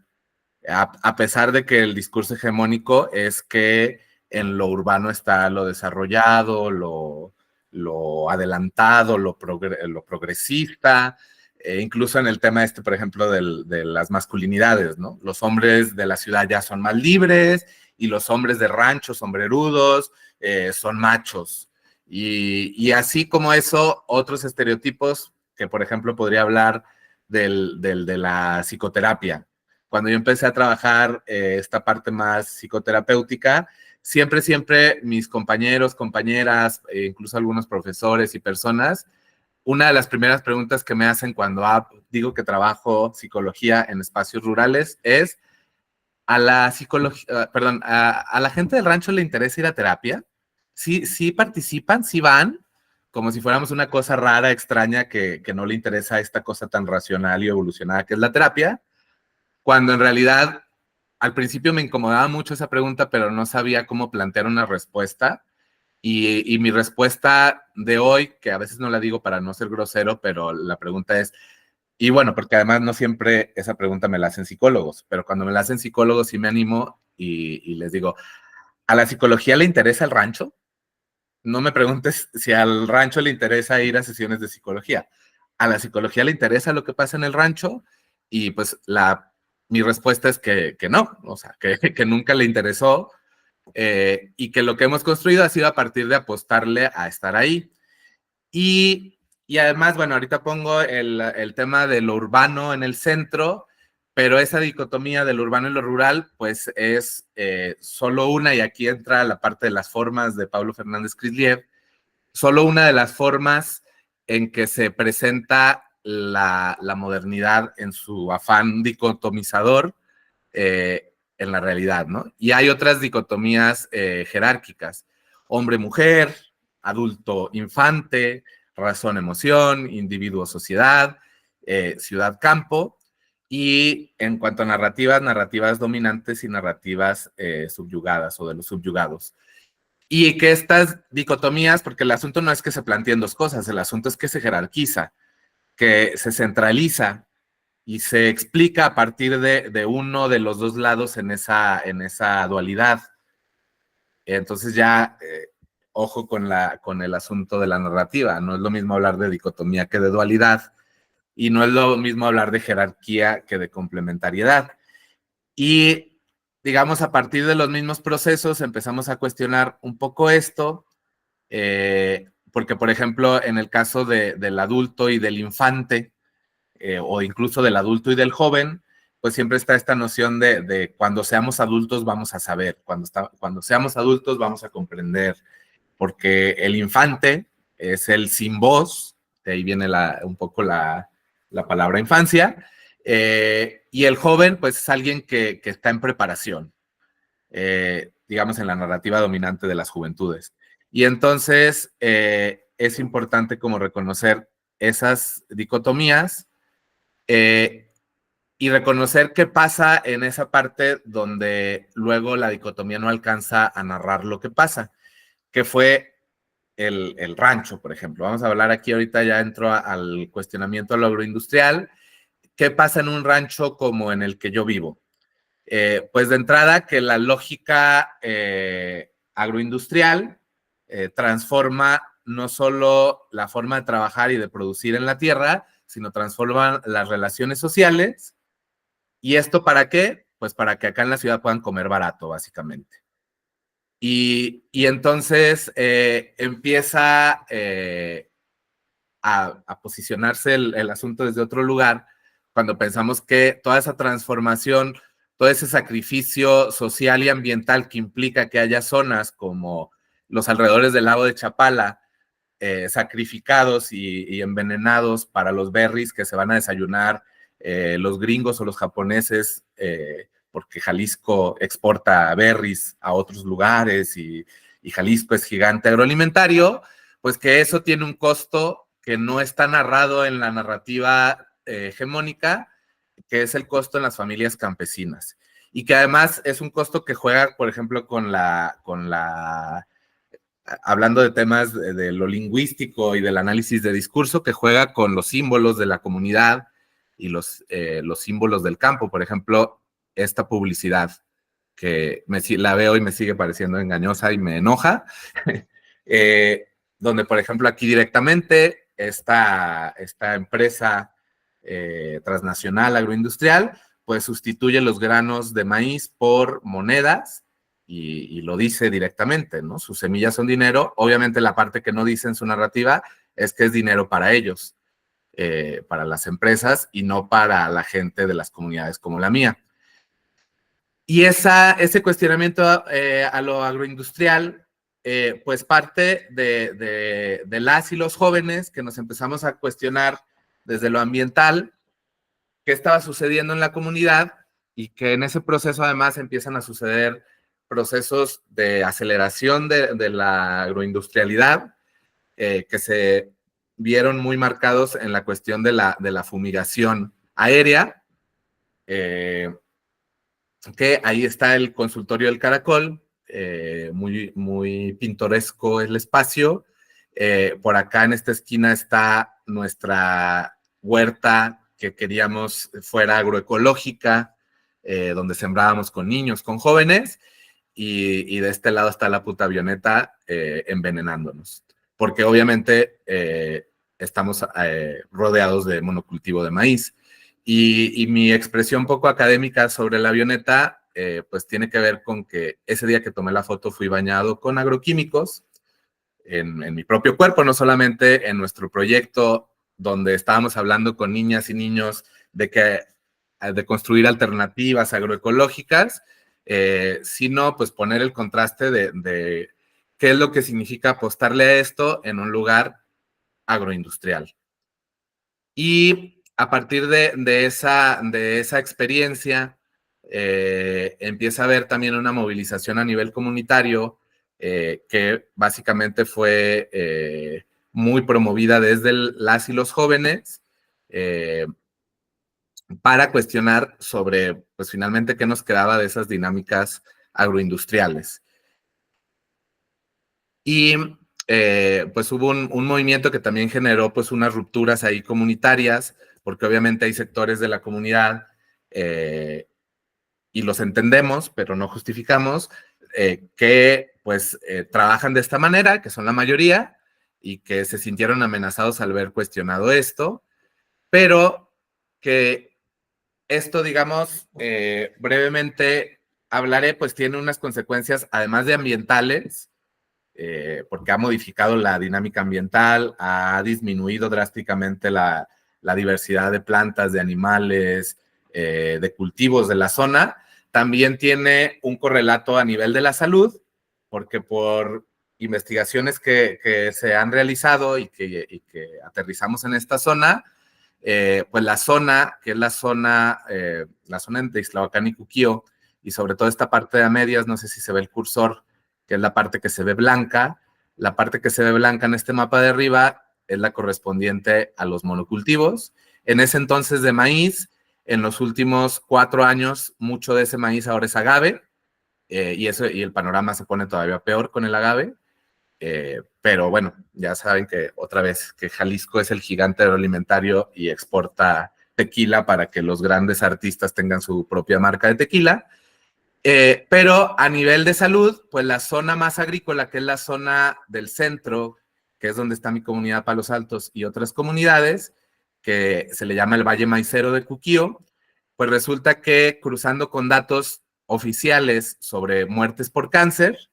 a pesar de que el discurso hegemónico es que en lo urbano está lo desarrollado, lo adelantado, lo progresista, incluso en el tema por ejemplo, de las masculinidades, ¿no? Los hombres de la ciudad ya son más libres y los hombres de rancho, sombrerudos, son machos. Y así como eso, otros estereotipos que, por ejemplo, podría hablar de la psicoterapia. Cuando yo empecé a trabajar esta parte más psicoterapéutica, siempre mis compañeros, compañeras, incluso algunos profesores y personas, una de las primeras preguntas que me hacen cuando digo que trabajo psicología en espacios rurales es, ¿a la gente del rancho le interesa ir a terapia? ¿Sí participan? ¿Sí van? Como si fuéramos una cosa rara, extraña, que no le interesa esta cosa tan racional y evolucionada que es la terapia, cuando en realidad al principio me incomodaba mucho esa pregunta, pero no sabía cómo plantear una respuesta. Y mi respuesta de hoy, que a veces no la digo para no ser grosero, pero la pregunta es, y bueno, porque además no siempre esa pregunta me la hacen psicólogos, pero cuando me la hacen psicólogos sí me animo y les digo, ¿a la psicología le interesa el rancho? No me preguntes si al rancho le interesa ir a sesiones de psicología. ¿A la psicología le interesa lo que pasa en el rancho? Y pues mi respuesta es que no, o sea, que nunca le interesó, y que lo que hemos construido ha sido a partir de apostarle a estar ahí. Y Y además, bueno, ahorita pongo el tema de lo urbano en el centro, pero esa dicotomía de lo urbano y lo rural, pues es solo una, y aquí entra la parte de las formas de Pablo Fernández Crisliev, solo una de las formas en que se presenta la modernidad en su afán dicotomizador en la realidad, ¿no? Y hay otras dicotomías jerárquicas, hombre-mujer, adulto-infante, razón-emoción, individuo-sociedad, ciudad-campo, y en cuanto a narrativas, narrativas dominantes y narrativas subyugadas o de los subyugados. Y que estas dicotomías, porque el asunto no es que se planteen dos cosas, el asunto es que se jerarquiza, que se centraliza y se explica a partir de uno de los dos lados en esa dualidad. Entonces ya, ojo con el asunto de la narrativa, no es lo mismo hablar de dicotomía que de dualidad, y no es lo mismo hablar de jerarquía que de complementariedad. Y digamos, a partir de los mismos procesos empezamos a cuestionar un poco esto, porque, por ejemplo, en el caso del adulto y del infante, o incluso del adulto y del joven, pues siempre está esta noción de cuando seamos adultos vamos a saber, cuando seamos adultos vamos a comprender, porque el infante es el sin voz, de ahí viene un poco la palabra infancia, y el joven pues es alguien que está en preparación, digamos en la narrativa dominante de las juventudes. Y entonces es importante como reconocer esas dicotomías, y reconocer qué pasa en esa parte donde luego la dicotomía no alcanza a narrar lo que pasa, que fue el rancho, por ejemplo. Vamos a hablar aquí ahorita, ya entro al cuestionamiento a lo agroindustrial. ¿Qué pasa en un rancho como en el que yo vivo? Pues de entrada que la lógica agroindustrial transforma no solo la forma de trabajar y de producir en la tierra, sino transforma las relaciones sociales. ¿Y esto para qué? Pues para que acá en la ciudad puedan comer barato, básicamente. Y entonces empieza a posicionarse el asunto desde otro lugar, cuando pensamos que toda esa transformación, todo ese sacrificio social y ambiental que implica que haya zonas como los alrededores del lago de Chapala, sacrificados y envenenados para los berries que se van a desayunar los gringos o los japoneses, porque Jalisco exporta berries a otros lugares y Jalisco es gigante agroalimentario, pues que eso tiene un costo que no está narrado en la narrativa hegemónica, que es el costo en las familias campesinas. Y que además es un costo que juega, por ejemplo, hablando de temas de lo lingüístico y del análisis de discurso, que juega con los símbolos de la comunidad y los símbolos del campo. Por ejemplo, esta publicidad, que la veo y me sigue pareciendo engañosa y me enoja, donde, por ejemplo, aquí directamente esta empresa transnacional agroindustrial, pues sustituye los granos de maíz por monedas, y lo dice directamente, ¿no? Sus semillas son dinero. Obviamente la parte que no dice en su narrativa es que es dinero para ellos, para las empresas, y no para la gente de las comunidades como la mía. Y ese cuestionamiento a lo agroindustrial, pues parte de las y los jóvenes que nos empezamos a cuestionar desde lo ambiental, qué estaba sucediendo en la comunidad, y que en ese proceso además empiezan a suceder procesos de aceleración de la agroindustrialidad, que se vieron muy marcados en la cuestión de la fumigación aérea, que ahí está el consultorio del Caracol, muy, muy pintoresco el espacio. Por acá en esta esquina está nuestra huerta que queríamos fuera agroecológica, donde sembrábamos con niños, con jóvenes, y de este lado está la puta avioneta envenenándonos, porque obviamente estamos rodeados de monocultivo de maíz. Y mi expresión poco académica sobre la avioneta, pues tiene que ver con que ese día que tomé la foto fui bañado con agroquímicos, en mi propio cuerpo, no solamente en nuestro proyecto donde estábamos hablando con niñas y niños de construir alternativas agroecológicas, sino pues poner el contraste de qué es lo que significa apostarle a esto en un lugar agroindustrial. Y a partir de esa experiencia, empieza a haber también una movilización a nivel comunitario que básicamente fue muy promovida desde las y los jóvenes para cuestionar sobre, pues finalmente, qué nos quedaba de esas dinámicas agroindustriales. Y pues hubo un movimiento que también generó pues unas rupturas ahí comunitarias, porque obviamente hay sectores de la comunidad y los entendemos, pero no justificamos, que pues trabajan de esta manera, que son la mayoría, y que se sintieron amenazados al ver cuestionado esto, pero que esto, digamos, brevemente hablaré, pues tiene unas consecuencias, además de ambientales, porque ha modificado la dinámica ambiental, ha disminuido drásticamente la diversidad de plantas, de animales, de cultivos de la zona. También tiene un correlato a nivel de la salud, porque por investigaciones que se han realizado y que aterrizamos en esta zona, pues la zona, que es la zona entre Ixtlahuacán y Cuquío, y sobre todo esta parte de a medias, no sé si se ve el cursor, que es la parte que se ve blanca. La parte que se ve blanca en este mapa de arriba es la correspondiente a los monocultivos. En ese entonces de maíz, en los últimos 4 años, mucho de ese maíz ahora es agave, y el panorama se pone todavía peor con el agave. Pero bueno, ya saben que otra vez que Jalisco es el gigante agroalimentario y exporta tequila para que los grandes artistas tengan su propia marca de tequila. Pero a nivel de salud, pues la zona más agrícola, que es la zona del centro, que es donde está mi comunidad Palos Altos y otras comunidades, que se le llama el Valle Maicero de Cuquío, pues resulta que cruzando con datos oficiales sobre muertes por cáncer,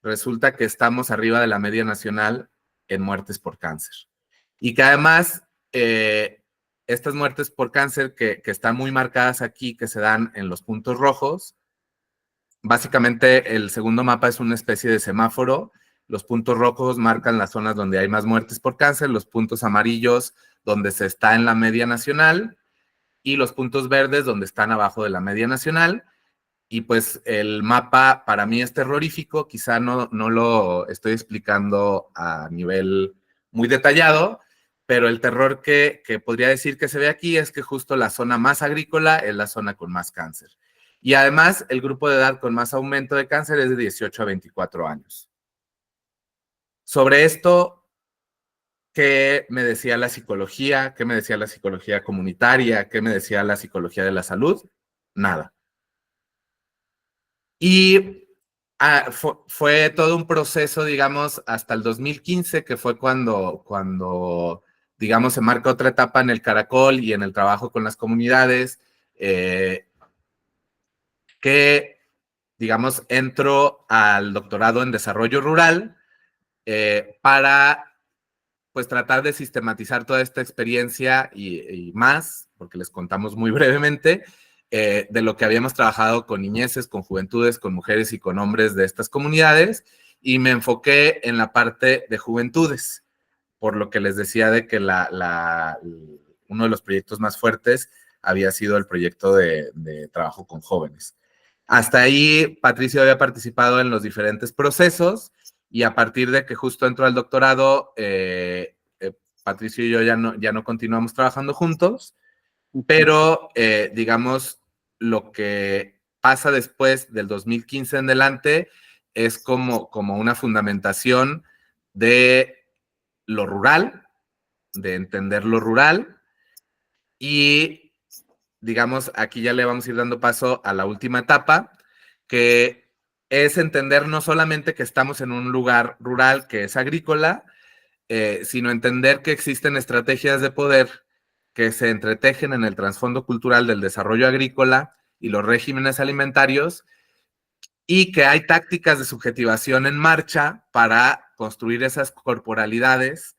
resulta que estamos arriba de la media nacional en muertes por cáncer. Y que además, estas muertes por cáncer que están muy marcadas aquí, que se dan en los puntos rojos, básicamente el segundo mapa es una especie de semáforo. Los puntos rojos marcan las zonas donde hay más muertes por cáncer, los puntos amarillos donde se está en la media nacional y los puntos verdes donde están abajo de la media nacional. Y pues el mapa para mí es terrorífico, quizá no lo estoy explicando a nivel muy detallado, pero el terror que podría decir que se ve aquí es que justo la zona más agrícola es la zona con más cáncer. Y además el grupo de edad con más aumento de cáncer es de 18 a 24 años. Sobre esto, ¿qué me decía la psicología? ¿Qué me decía la psicología comunitaria? ¿Qué me decía la psicología de la salud? Nada. Y fue todo un proceso, digamos, hasta el 2015, que fue cuando digamos, se marca otra etapa en el Caracol y en el trabajo con las comunidades, que, digamos, entro al doctorado en desarrollo rural para, pues, tratar de sistematizar toda esta experiencia y más, porque les contamos muy brevemente, de lo que habíamos trabajado con niñeces, con juventudes, con mujeres y con hombres de estas comunidades, y me enfoqué en la parte de juventudes, por lo que les decía de que uno de los proyectos más fuertes había sido el proyecto de trabajo con jóvenes. Hasta ahí, Patricio había participado en los diferentes procesos, y a partir de que justo entró al doctorado, Patricio y yo ya no continuamos trabajando juntos, pero digamos, lo que pasa después del 2015 en adelante es como una fundamentación de lo rural, de entender lo rural, y digamos, aquí ya le vamos a ir dando paso a la última etapa, que es entender no solamente que estamos en un lugar rural que es agrícola, sino entender que existen estrategias de poder que se entretejen en el trasfondo cultural del desarrollo agrícola y los regímenes alimentarios y que hay tácticas de subjetivación en marcha para construir esas corporalidades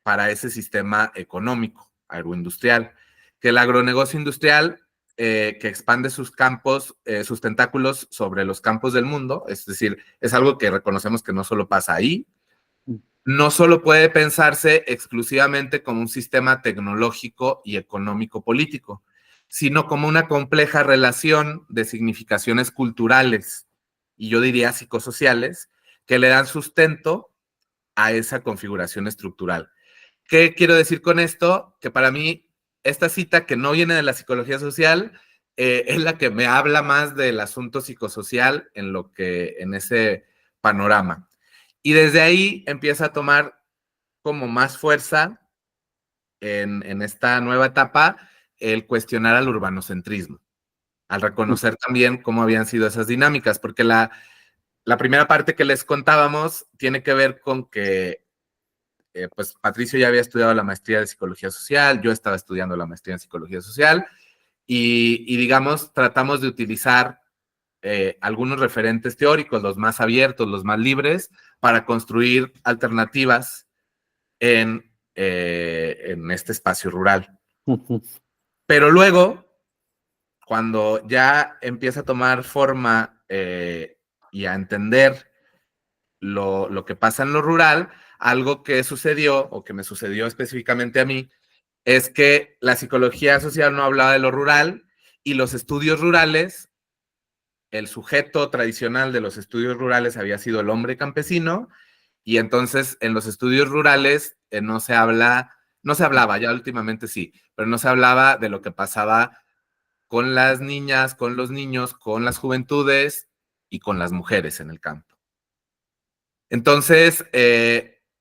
para ese sistema económico agroindustrial, que el agronegocio industrial que expande sus campos, sus tentáculos sobre los campos del mundo, es decir, es algo que reconocemos que no solo pasa ahí, no solo puede pensarse exclusivamente como un sistema tecnológico y económico político, sino como una compleja relación de significaciones culturales y yo diría psicosociales que le dan sustento a esa configuración estructural. ¿Qué quiero decir con esto? Que para mí esta cita que no viene de la psicología social es la que me habla más del asunto psicosocial en ese panorama. Y desde ahí empieza a tomar como más fuerza en esta nueva etapa el cuestionar al urbanocentrismo, al reconocer también cómo habían sido esas dinámicas, porque la primera parte que les contábamos tiene que ver con que pues Patricio ya había estudiado la maestría de psicología social, yo estaba estudiando la maestría en psicología social y digamos, tratamos de utilizar algunos referentes teóricos, los más abiertos, los más libres, para construir alternativas en este espacio rural. Pero luego, cuando ya empieza a tomar forma y a entender lo que pasa en lo rural, algo que sucedió, o que me sucedió específicamente a mí, es que la psicología social no hablaba de lo rural y los estudios rurales, el sujeto tradicional de los estudios rurales había sido el hombre campesino, y entonces en los estudios rurales no se hablaba, ya últimamente sí, pero no se hablaba de lo que pasaba con las niñas, con los niños, con las juventudes y con las mujeres en el campo. Entonces,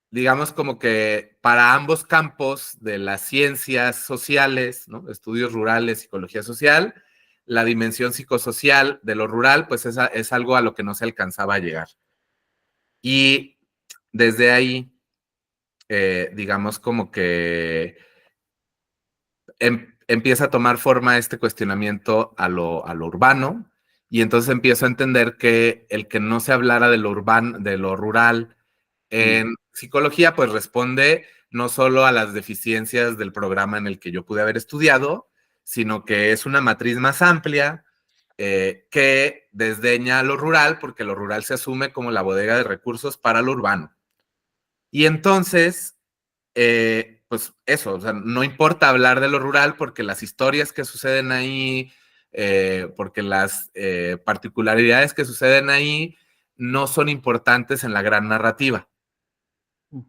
digamos como que para ambos campos de las ciencias sociales, ¿no? Estudios rurales, psicología social, la dimensión psicosocial de lo rural, pues es algo a lo que no se alcanzaba a llegar. Y desde ahí, digamos como que empieza a tomar forma este cuestionamiento a lo urbano, y entonces empiezo a entender que el que no se hablara de lo urbano, de lo rural, en psicología, pues responde no solo a las deficiencias del programa en el que yo pude haber estudiado, sino que es una matriz más amplia que desdeña lo rural, porque lo rural se asume como la bodega de recursos para lo urbano. Y entonces, pues eso, o sea, no importa hablar de lo rural porque las historias que suceden ahí, porque las particularidades que suceden ahí no son importantes en la gran narrativa.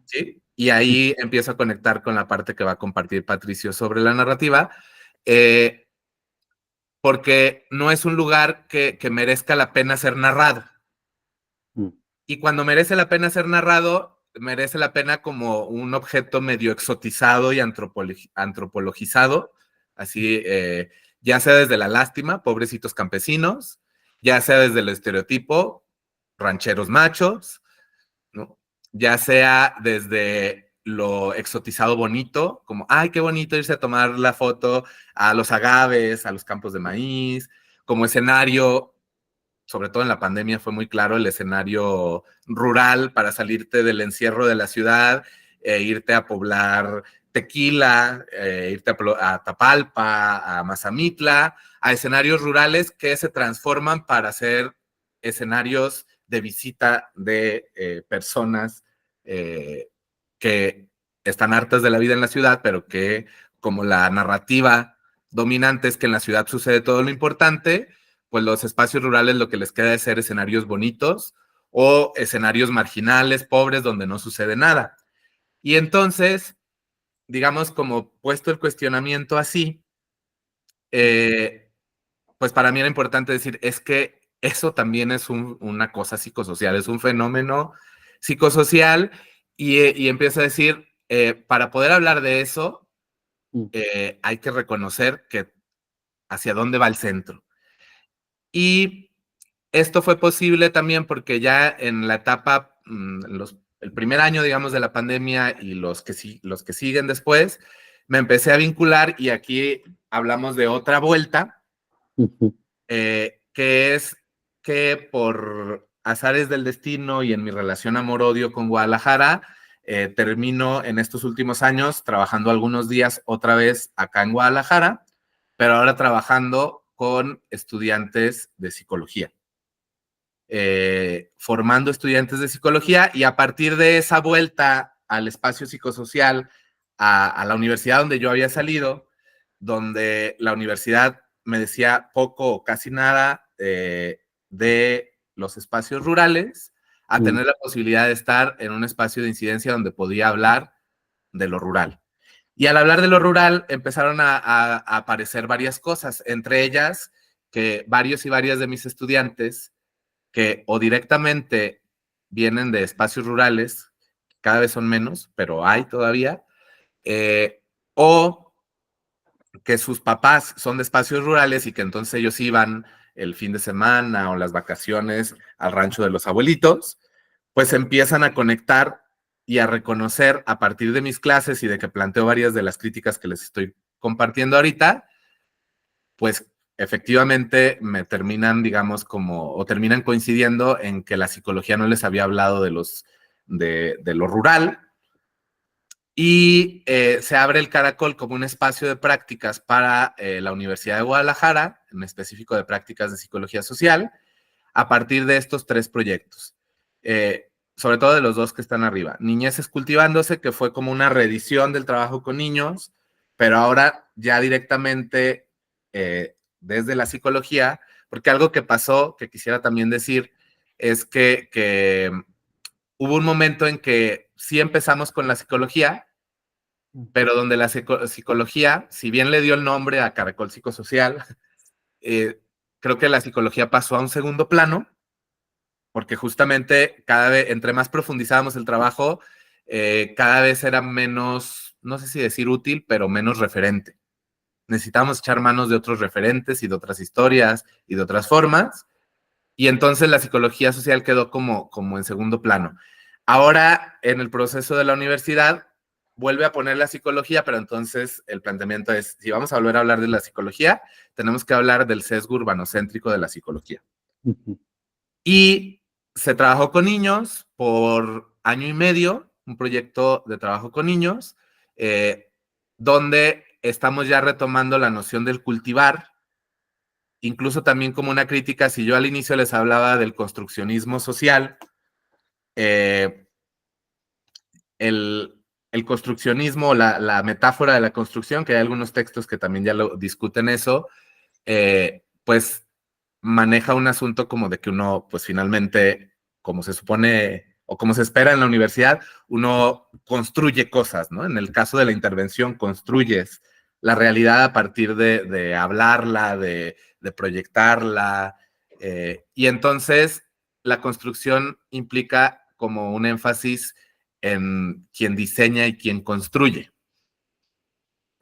¿Sí? Y ahí empiezo a conectar con la parte que va a compartir Patricio sobre la narrativa, porque no es un lugar que merezca la pena ser narrado. Y cuando merece la pena ser narrado, merece la pena como un objeto medio exotizado y antropologizado, así, ya sea desde la lástima, pobrecitos campesinos, ya sea desde el estereotipo, rancheros machos, ¿no? Ya sea desde lo exotizado bonito, como, ay, qué bonito irse a tomar la foto a los agaves, a los campos de maíz, como escenario, sobre todo en la pandemia fue muy claro el escenario rural para salirte del encierro de la ciudad, irte a poblar Tequila, irte a Tapalpa, a Mazamitla, a escenarios rurales que se transforman para ser escenarios de visita de personas que están hartas de la vida en la ciudad, pero que como la narrativa dominante es que en la ciudad sucede todo lo importante, pues los espacios rurales lo que les queda es ser escenarios bonitos o escenarios marginales, pobres, donde no sucede nada. Y entonces, digamos, como puesto el cuestionamiento así, pues para mí era importante decir, es que eso también es una cosa psicosocial, es un fenómeno psicosocial, y empiezo a decir, para poder hablar de eso, hay que reconocer que hacia dónde va el centro. Y esto fue posible también porque ya en la etapa, el primer año, digamos, de la pandemia y los que siguen después, me empecé a vincular, y aquí hablamos de otra vuelta, que es que por azares del destino y en mi relación amor-odio con Guadalajara, termino en estos últimos años trabajando algunos días otra vez acá en Guadalajara, pero ahora trabajando con estudiantes de psicología. Formando estudiantes de psicología, y a partir de esa vuelta al espacio psicosocial, a la universidad donde yo había salido, donde la universidad me decía poco o casi nada de los espacios rurales, a tener la posibilidad de estar en un espacio de incidencia donde podía hablar de lo rural. Y al hablar de lo rural empezaron a aparecer varias cosas, entre ellas que varios y varias de mis estudiantes que o directamente vienen de espacios rurales, cada vez son menos, pero hay todavía, o que sus papás son de espacios rurales y que entonces ellos iban el fin de semana o las vacaciones al rancho de los abuelitos, pues empiezan a conectar y a reconocer a partir de mis clases y de que planteo varias de las críticas que les estoy compartiendo ahorita, pues efectivamente me terminan, digamos, o terminan coincidiendo en que la psicología no les había hablado de lo rural, y se abre el Caracol como un espacio de prácticas para la Universidad de Guadalajara, en específico de prácticas de psicología social, a partir de estos 3 proyectos. Sobre todo de los 2 que están arriba. Niñeces Cultivándose, que fue como una reedición del trabajo con niños, pero ahora ya directamente desde la psicología, porque algo que pasó, que quisiera también decir, es que hubo un momento en que sí empezamos con la psicología, pero donde la psicología, si bien le dio el nombre a Caracol Psicosocial, creo que la psicología pasó a un segundo plano, porque justamente cada vez, entre más profundizábamos el trabajo, cada vez era menos, no sé si decir útil, pero menos referente. Necesitábamos echar manos de otros referentes y de otras historias y de otras formas, y entonces la psicología social quedó como en segundo plano. Ahora, en el proceso de la universidad, vuelve a poner la psicología, pero entonces el planteamiento es, si vamos a volver a hablar de la psicología, tenemos que hablar del sesgo urbanocéntrico de la psicología. Y se trabajó con niños por 1 año y medio, un proyecto de trabajo con niños, donde estamos ya retomando la noción del cultivar, incluso también como una crítica. Si yo al inicio les hablaba del construccionismo social, el construccionismo, la metáfora de la construcción, que hay algunos textos que también ya lo discuten eso, pues maneja un asunto como de que uno, pues finalmente, como se supone o como se espera en la universidad, uno construye cosas, ¿no? En el caso de la intervención, construyes la realidad a partir de hablarla, de proyectarla, y entonces la construcción implica como un énfasis en quien diseña y quien construye.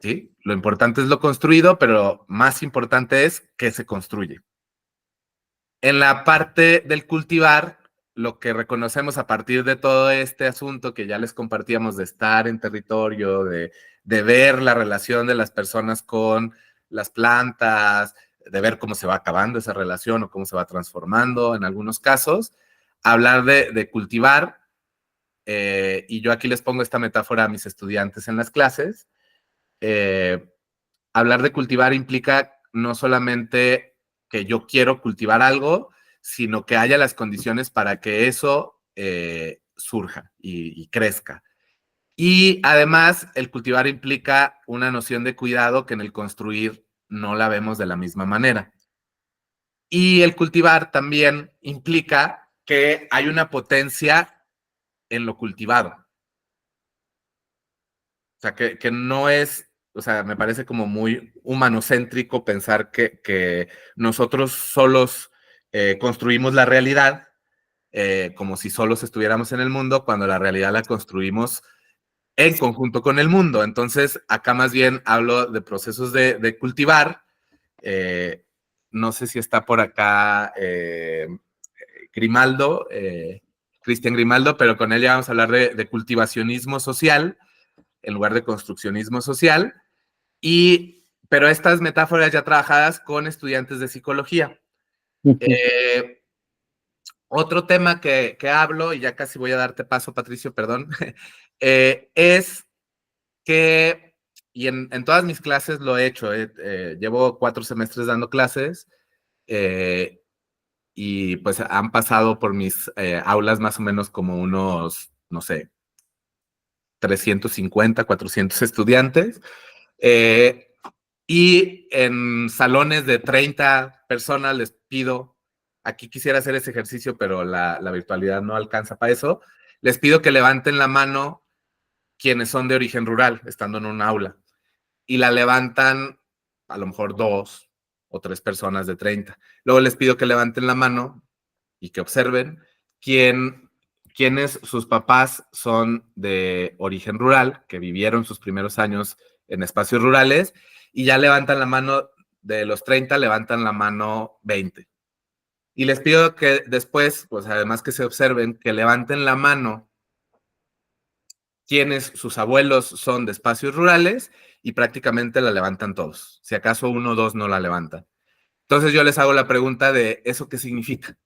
¿Sí? Lo importante es lo construido, pero más importante es qué se construye. En la parte del cultivar, lo que reconocemos a partir de todo este asunto que ya les compartíamos de estar en territorio, de ver la relación de las personas con las plantas, de ver cómo se va acabando esa relación o cómo se va transformando en algunos casos, hablar de cultivar, y yo aquí les pongo esta metáfora a mis estudiantes en las clases. Hablar de cultivar implica no solamente que yo quiero cultivar algo, sino que haya las condiciones para que eso surja y crezca. Y además, el cultivar implica una noción de cuidado que en el construir no la vemos de la misma manera. Y el cultivar también implica que hay una potencia en lo cultivado. O sea, que no es, o sea, me parece como muy humanocéntrico pensar que nosotros solos construimos la realidad, como si solos estuviéramos en el mundo, cuando la realidad la construimos en conjunto con el mundo. Entonces, acá más bien hablo de procesos de cultivar. No sé si está por acá Grimaldo, Cristian Grimaldo, pero con él ya vamos a hablar de cultivacionismo social en lugar de construccionismo social, pero estas metáforas ya trabajadas con estudiantes de psicología. Otro tema que hablo, y ya casi voy a darte paso, Patricio, perdón, es que, y en todas mis clases lo he hecho, llevo 4 semestres dando clases, y pues han pasado por mis aulas más o menos como unos, no sé, 350, 400 estudiantes, y en salones de 30 personas les pido, aquí quisiera hacer ese ejercicio, pero la virtualidad no alcanza para eso, les pido que levanten la mano quienes son de origen rural, estando en un aula, y la levantan a lo mejor 2 o 3 personas de 30. Luego les pido que levanten la mano y que observen quiénes sus papás son de origen rural, que vivieron sus primeros años en espacios rurales, y ya levantan la mano, de los 30, levantan la mano 20. Y les pido que después, pues además que se observen, que levanten la mano quienes sus abuelos son de espacios rurales, y prácticamente la levantan todos. Si acaso 1 o 2 no la levantan. Entonces yo les hago la pregunta de ¿eso qué significa?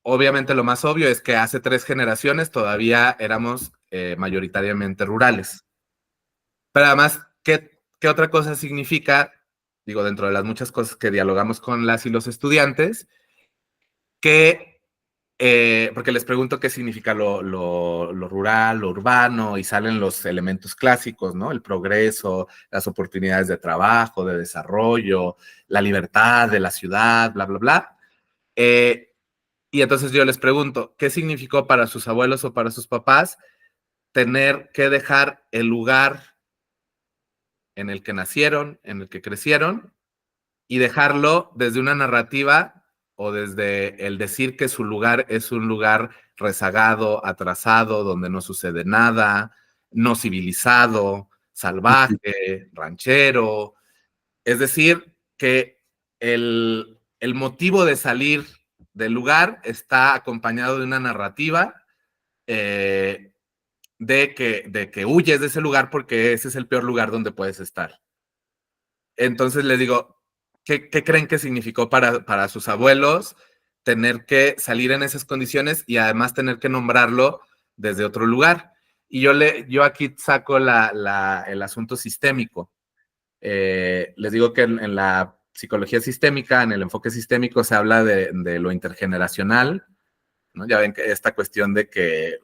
Obviamente lo más obvio es que hace 3 generaciones todavía éramos mayoritariamente rurales. Pero además, ¿qué otra cosa significa? Digo, dentro de las muchas cosas que dialogamos con las y los estudiantes, porque les pregunto qué significa lo rural, lo urbano, y salen los elementos clásicos, ¿no? El progreso, las oportunidades de trabajo, de desarrollo, la libertad de la ciudad, bla, bla, bla. Y entonces yo les pregunto, ¿qué significó para sus abuelos o para sus papás tener que dejar el lugar en el que nacieron, en el que crecieron, y dejarlo desde una narrativa o desde el decir que su lugar es un lugar rezagado, atrasado, donde no sucede nada, no civilizado, salvaje, ranchero? Es decir, que el motivo de salir del lugar está acompañado de una narrativa de que huyes de ese lugar porque ese es el peor lugar donde puedes estar. Entonces les digo, ¿qué creen que significó para sus abuelos tener que salir en esas condiciones y además tener que nombrarlo desde otro lugar? Y yo aquí saco el asunto sistémico. Les digo que en la psicología sistémica, en el enfoque sistémico, se habla de lo intergeneracional, ¿no? Ya ven que esta cuestión de que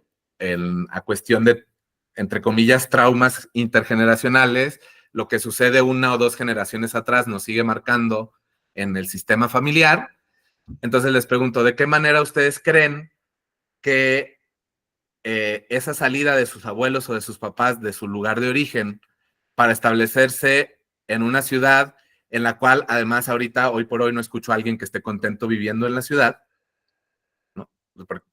a cuestión de, entre comillas, traumas intergeneracionales, lo que sucede 1 o 2 generaciones atrás nos sigue marcando en el sistema familiar. Entonces les pregunto, ¿de qué manera ustedes creen que esa salida de sus abuelos o de sus papás de su lugar de origen para establecerse en una ciudad en la cual además ahorita, hoy por hoy, no escucho a alguien que esté contento viviendo en la ciudad, ¿no?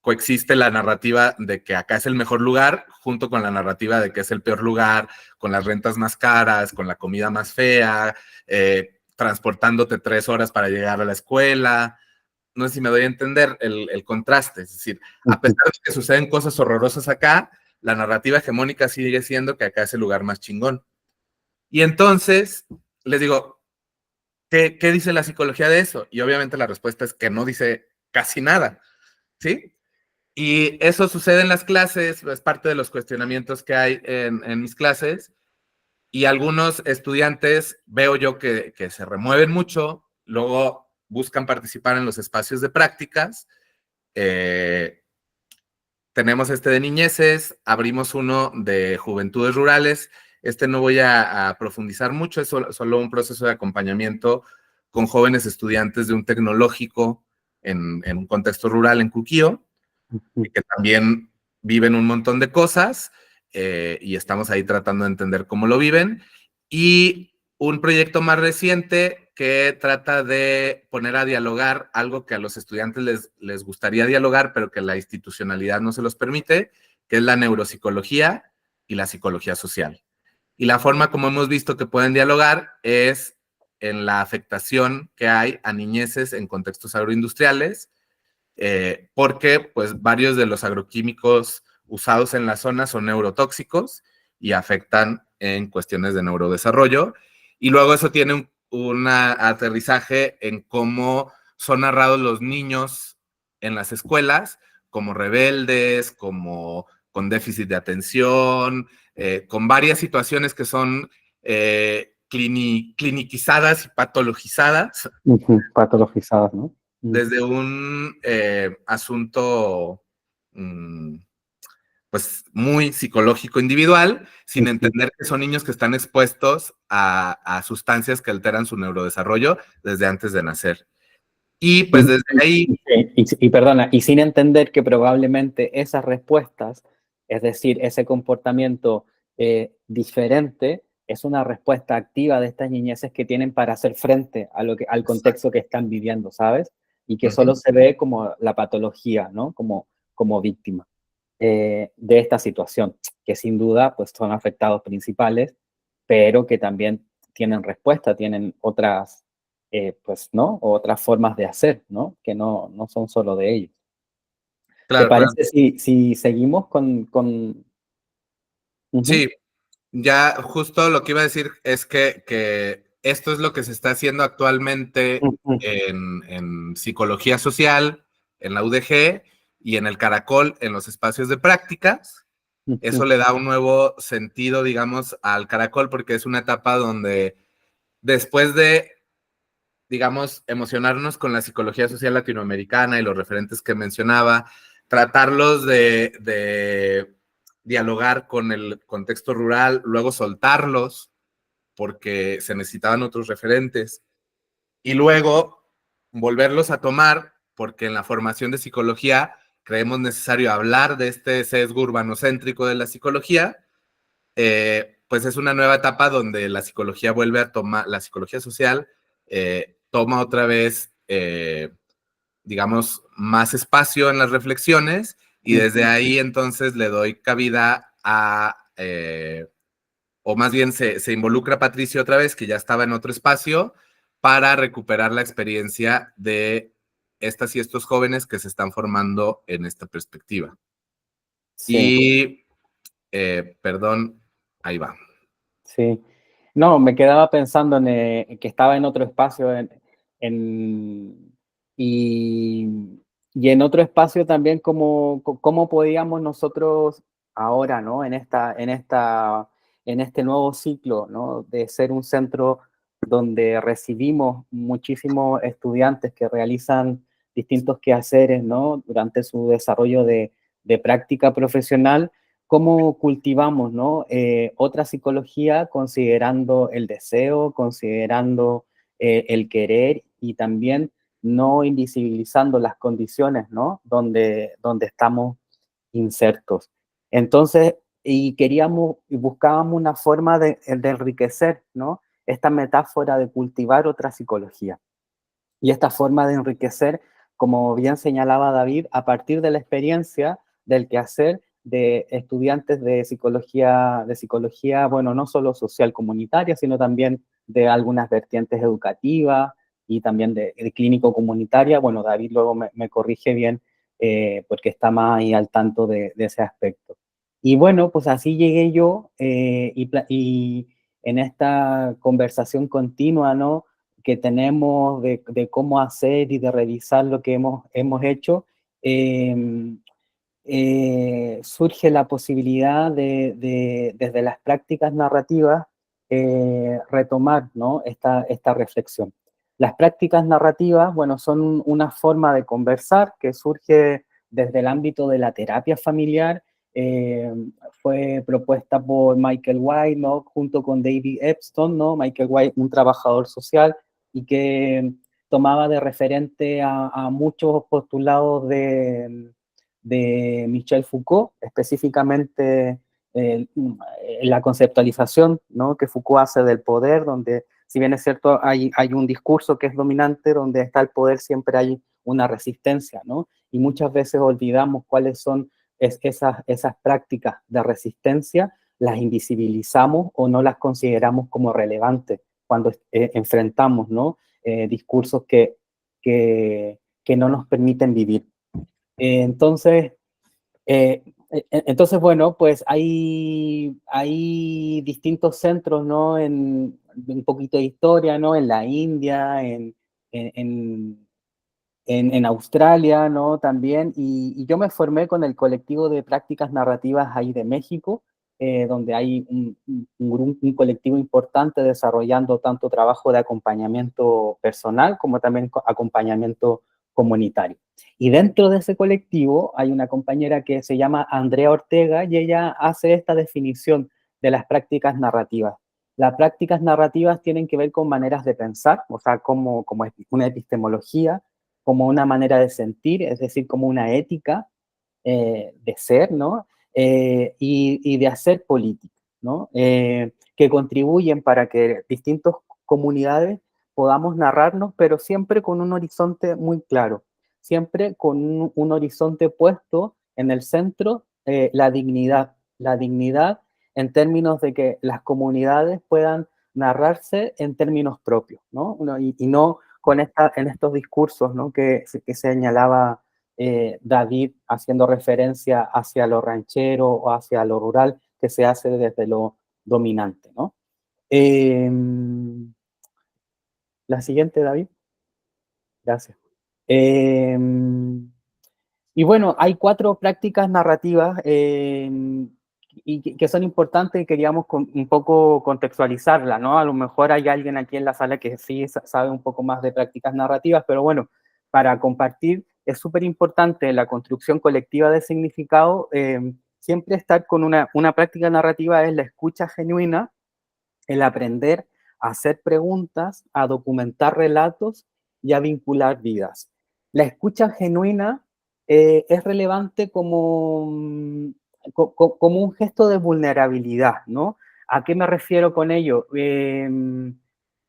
Coexiste la narrativa de que acá es el mejor lugar junto con la narrativa de que es el peor lugar, con las rentas más caras, con la comida más fea, transportándote 3 horas para llegar a la escuela. No sé si me doy a entender el contraste. Es decir, a pesar de que suceden cosas horrorosas acá, la narrativa hegemónica sigue siendo que acá es el lugar más chingón. Y entonces, les digo, ¿qué dice la psicología de eso? Y obviamente la respuesta es que no dice casi nada, ¿sí? Y eso sucede en las clases, es parte de los cuestionamientos que hay en mis clases, y algunos estudiantes veo yo que se remueven mucho, luego buscan participar en los espacios de prácticas. Tenemos este de niñeces, abrimos uno de juventudes rurales. No voy a profundizar mucho, es solo un proceso de acompañamiento con jóvenes estudiantes de un tecnológico en un contexto rural en Cuquío, que también viven un montón de cosas, y estamos ahí tratando de entender cómo lo viven. Y un proyecto más reciente que trata de poner a dialogar algo que a los estudiantes les gustaría dialogar, pero que la institucionalidad no se los permite, que es la neuropsicología y la psicología social. Y la forma como hemos visto que pueden dialogar es en la afectación que hay a niñeces en contextos agroindustriales, porque pues varios de los agroquímicos usados en la zona son neurotóxicos y afectan en cuestiones de neurodesarrollo. Y luego eso tiene un aterrizaje en cómo son narrados los niños en las escuelas como rebeldes, como con déficit de atención, con varias situaciones que son clinicizadas y patologizadas. Patologizadas, ¿no? Desde un asunto pues muy psicológico individual, sin entender que son niños que están expuestos a sustancias que alteran su neurodesarrollo desde antes de nacer. Y pues desde ahí... Y perdona, y sin entender que probablemente esas respuestas, es decir, ese comportamiento diferente, es una respuesta activa de estas niñeces que tienen para hacer frente a al contexto que están viviendo, ¿sabes? Y que solo se ve como la patología, ¿no? Como víctima de esta situación, que sin duda pues son afectados principales, pero que también tienen respuesta, tienen otras, pues, ¿no? Otras formas de hacer, ¿no? Que no son solo de ellos. ¿Te Claro, claro. parece si seguimos con... Sí, ya justo lo que iba a decir es que esto es lo que se está haciendo actualmente en psicología social, en la UDG y en el Caracol, en los espacios de prácticas. Eso le da un nuevo sentido, digamos, al Caracol, porque es una etapa donde después de, digamos, emocionarnos con la psicología social latinoamericana y los referentes que mencionaba, tratarlos de dialogar con el contexto rural, luego soltarlos porque se necesitaban otros referentes y luego volverlos a tomar porque en la formación de psicología creemos necesario hablar de este sesgo urbanocéntrico de la psicología, pues es una nueva etapa donde la psicología vuelve a tomar, la psicología social toma otra vez, digamos, más espacio en las reflexiones y desde ahí entonces le doy cabida a, o más bien se involucra Patricio otra vez, que ya estaba en otro espacio, para recuperar la experiencia de estas y estos jóvenes que se están formando en esta perspectiva. Sí. Y, perdón, ahí va. Sí. No, me quedaba pensando en que estaba en otro espacio y en otro espacio también cómo podíamos nosotros ahora, ¿no? En este nuevo ciclo, ¿no? De ser un centro donde recibimos muchísimos estudiantes que realizan distintos quehaceres, ¿no? Durante su desarrollo de práctica profesional, cómo cultivamos, ¿no? Otra psicología considerando el deseo, considerando el querer y también no invisibilizando las condiciones, ¿no? Donde estamos insertos. Entonces, y buscábamos una forma de enriquecer, ¿no? Esta metáfora de cultivar otra psicología. Y esta forma de enriquecer, como bien señalaba David, a partir de la experiencia del quehacer de estudiantes de psicología, bueno, no solo social comunitaria, sino también de algunas vertientes educativas y también de clínico comunitaria. Bueno, David luego me corrige bien porque está más ahí al tanto de ese aspecto. Y bueno, pues así llegué yo y en esta conversación continua, ¿no? Que tenemos de cómo hacer y de revisar lo que hemos hecho, surge la posibilidad desde las prácticas narrativas, retomar, ¿no? esta reflexión. Las prácticas narrativas, bueno, son una forma de conversar que surge desde el ámbito de la terapia familiar. eh, Fue propuesta por Michael White, ¿no? Junto con David Epstein, ¿no? Michael White, un trabajador social, y que tomaba de referente a muchos postulados de Michel Foucault, específicamente la conceptualización, ¿no? Que Foucault hace del poder, donde, si bien es cierto, hay un discurso que es dominante, donde está el poder siempre hay una resistencia, ¿no? Y muchas veces olvidamos cuáles son esas prácticas de resistencia, las invisibilizamos o no las consideramos como relevantes cuando enfrentamos, ¿no? Discursos que no nos permiten vivir. Entonces, bueno, pues hay distintos centros, ¿no? En un poquito de historia, ¿no? En la India, en en Australia, ¿no? También, y yo me formé con el colectivo de prácticas narrativas ahí de México, donde hay un colectivo importante desarrollando tanto trabajo de acompañamiento personal como también acompañamiento comunitario. Y dentro de ese colectivo hay una compañera que se llama Andrea Ortega y ella hace esta definición de las prácticas narrativas. Las prácticas narrativas tienen que ver con maneras de pensar, o sea, como una epistemología, como una manera de sentir, es decir, como una ética de ser, ¿no? Y de hacer política, ¿no? Que contribuyen para que distintas comunidades podamos narrarnos, pero siempre con un horizonte muy claro, siempre con un horizonte puesto en el centro, la dignidad en términos de que las comunidades puedan narrarse en términos propios, ¿no? Y no con en estos discursos, ¿no? que señalaba David haciendo referencia hacia lo ranchero o hacia lo rural que se hace desde lo dominante, ¿no? Eh, la siguiente, David. Gracias. Y bueno, hay 4 prácticas narrativas y que son importantes y queríamos un poco contextualizarlas, ¿no? A lo mejor hay alguien aquí en la sala que sí sabe un poco más de prácticas narrativas, pero bueno, para compartir es súper importante la construcción colectiva de significado, siempre estar con una práctica narrativa es la escucha genuina, el aprender a hacer preguntas, a documentar relatos y a vincular vidas. La escucha genuina es relevante como un gesto de vulnerabilidad, ¿no? ¿A qué me refiero con ello?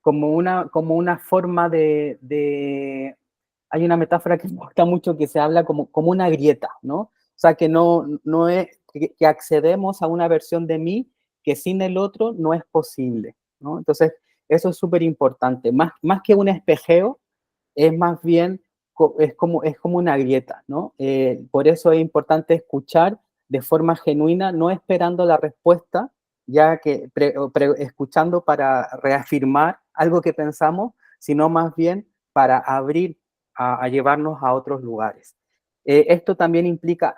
Como una forma hay una metáfora que me gusta mucho que se habla como una grieta, ¿no? O sea, que no es, que accedemos a una versión de mí que sin el otro no es posible, ¿no? Entonces, eso es súper importante. Más que un espejeo, es más bien, es como una grieta, ¿no? Por eso es importante escuchar de forma genuina, no esperando la respuesta, ya que escuchando para reafirmar algo que pensamos, sino más bien para abrir a llevarnos a otros lugares. Esto también implica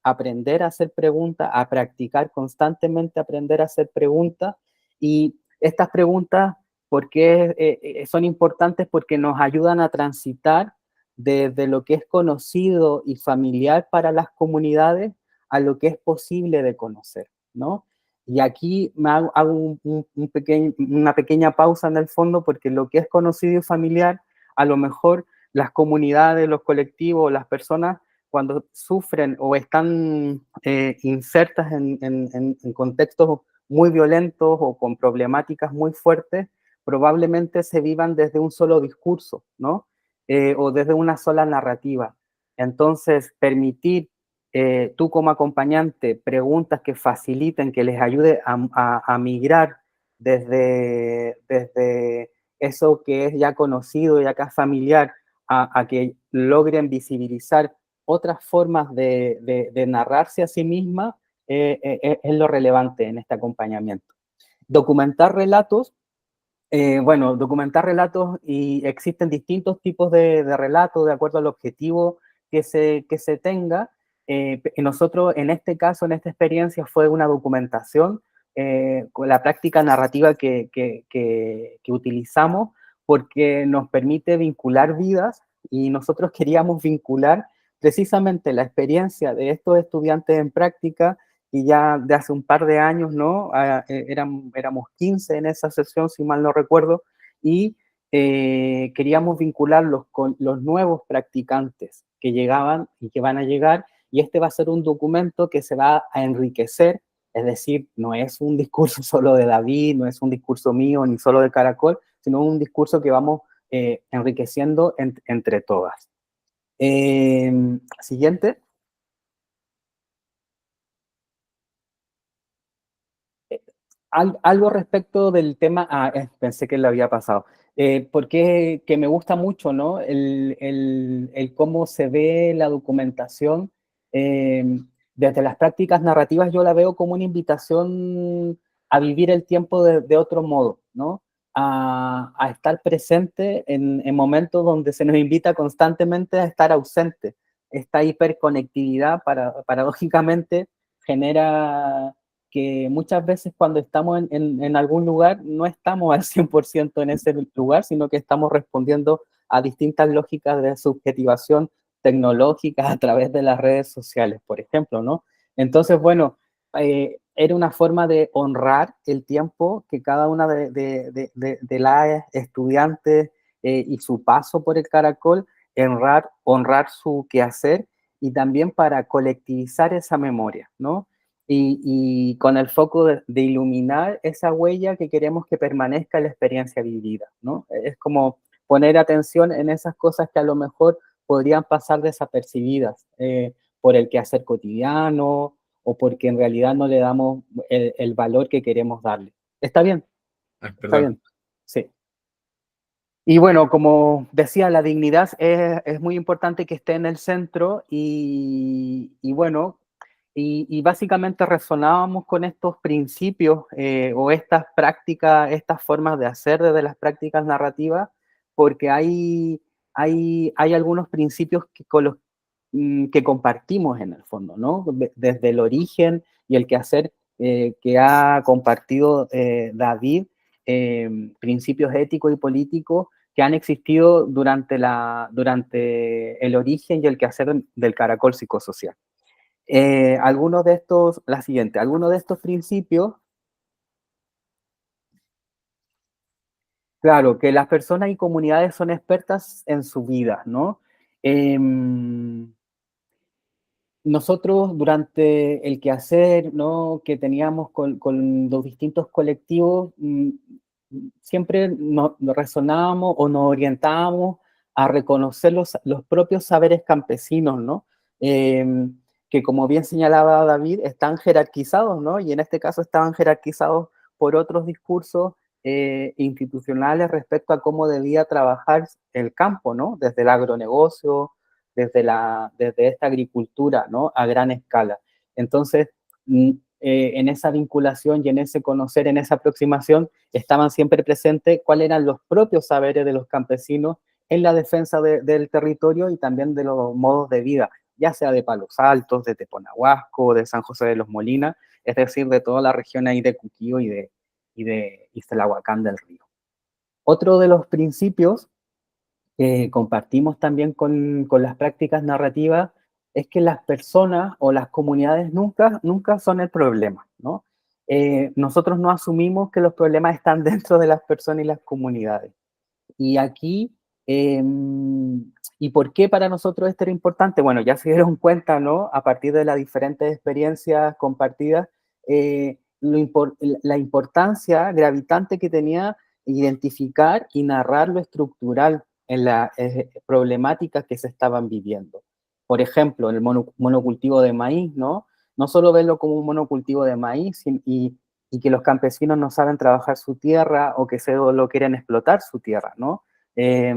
aprender a hacer preguntas, a practicar constantemente, aprender a hacer preguntas. Y estas preguntas, ¿por qué son importantes? Porque nos ayudan a transitar desde lo que es conocido y familiar para las comunidades a lo que es posible de conocer, ¿no? Y aquí hago una pequeña pausa en el fondo porque lo que es conocido y familiar, a lo mejor las comunidades, los colectivos, las personas, cuando sufren o están insertas en contextos muy violentos o con problemáticas muy fuertes, probablemente se vivan desde un solo discurso, ¿no? O desde una sola narrativa. Entonces, permitir tú como acompañante preguntas que faciliten, que les ayude a migrar desde eso que es ya conocido, ya acá familiar, a que logren visibilizar otras formas de narrarse a sí misma, es lo relevante en este acompañamiento. Documentar relatos, bueno, documentar relatos y existen distintos tipos de relatos de acuerdo al objetivo que se tenga. Nosotros, en este caso, en esta experiencia, fue una documentación con la práctica narrativa que utilizamos porque nos permite vincular vidas y nosotros queríamos vincular precisamente la experiencia de estos estudiantes en práctica y ya de hace un par de años, ¿no? Éramos 15 en esa sesión, si mal no recuerdo, y queríamos vincularlos con los nuevos practicantes que llegaban y que van a llegar, y este va a ser un documento que se va a enriquecer, es decir, no es un discurso solo de David, no es un discurso mío ni solo de Caracol, sino un discurso que vamos enriqueciendo entre todas. Siguiente. Algo respecto del tema, pensé que le había pasado, porque que me gusta mucho, ¿no? El cómo se ve la documentación desde las prácticas narrativas, yo la veo como una invitación a vivir el tiempo de otro modo, ¿no? a estar presente en momentos donde se nos invita constantemente a estar ausente. Esta hiperconectividad paradójicamente genera que muchas veces cuando estamos en algún lugar no estamos al 100% en ese lugar, sino que estamos respondiendo a distintas lógicas de subjetivación tecnológicas a través de las redes sociales, por ejemplo, ¿no? Entonces, bueno, era una forma de honrar el tiempo que cada una de las estudiantes y su paso por el Caracol, honrar su quehacer y también para colectivizar esa memoria, ¿no? Y con el foco de iluminar esa huella que queremos que permanezca en la experiencia vivida, ¿no? Es como poner atención en esas cosas que a lo mejor podrían pasar desapercibidas por el quehacer cotidiano o porque en realidad no le damos el valor que queremos darle. ¿Está bien? Está Perdón. bien, sí. Y bueno, como decía, la dignidad es muy importante que esté en el centro y bueno, y básicamente resonábamos con estos principios o estas prácticas, estas formas de hacer desde las prácticas narrativas, porque hay algunos principios con los que compartimos en el fondo, ¿no? Desde el origen y el quehacer que ha compartido David, principios éticos y políticos que han existido durante el origen y el quehacer del caracol psicosocial. Algunos de estos, la siguiente, algunos de estos principios, claro, que las personas y comunidades son expertas en su vida, ¿no? Eh, Nosotros durante el quehacer, ¿no?, que teníamos con los distintos colectivos, siempre nos resonábamos o nos orientábamos a reconocer los propios saberes campesinos, ¿no? Que como bien señalaba David, están jerarquizados, ¿no? Y en este caso estaban jerarquizados por otros discursos institucionales respecto a cómo debía trabajar el campo, ¿no? Desde el agronegocio, desde esta agricultura, ¿no?, a gran escala. Entonces, en esa vinculación y en ese conocer, en esa aproximación, estaban siempre presentes cuáles eran los propios saberes de los campesinos en la defensa del territorio y también de los modos de vida, ya sea de Palos Altos, de Teponahuasco, de San José de los Molinas, es decir, de toda la región ahí de Cuquío y de Iztlahuacán del Río. Otro de los principios que compartimos también con las prácticas narrativas es que las personas o las comunidades nunca son el problema, ¿no? Nosotros no asumimos que los problemas están dentro de las personas y las comunidades. Y aquí, ¿y por qué para nosotros esto era importante? Bueno, ya se dieron cuenta, ¿no? A partir de las diferentes experiencias compartidas, la importancia gravitante que tenía identificar y narrar lo estructural en las problemáticas que se estaban viviendo. Por ejemplo, en el monocultivo de maíz, ¿no? No solo verlo como un monocultivo de maíz y que los campesinos no saben trabajar su tierra o que solo quieren explotar su tierra, ¿no? Eh,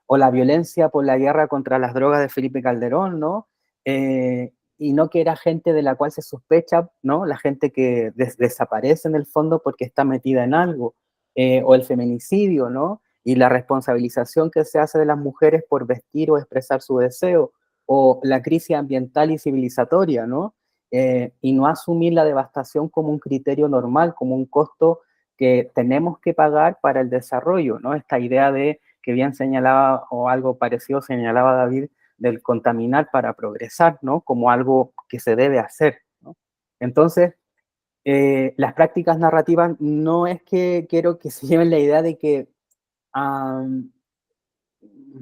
o la violencia por la guerra contra las drogas de Felipe Calderón, ¿no? Y no que era gente de la cual se sospecha, ¿no? La gente que desaparece en el fondo porque está metida en algo, o el feminicidio, ¿no? Y la responsabilización que se hace de las mujeres por vestir o expresar su deseo, o la crisis ambiental y civilizatoria, ¿no? Y no asumir la devastación como un criterio normal, como un costo que tenemos que pagar para el desarrollo, ¿no? Esta idea de que bien señalaba, o algo parecido señalaba David, del contaminar para progresar, ¿no? Como algo que se debe hacer, ¿no? Entonces, las prácticas narrativas no es que quiero que se lleven la idea de que um,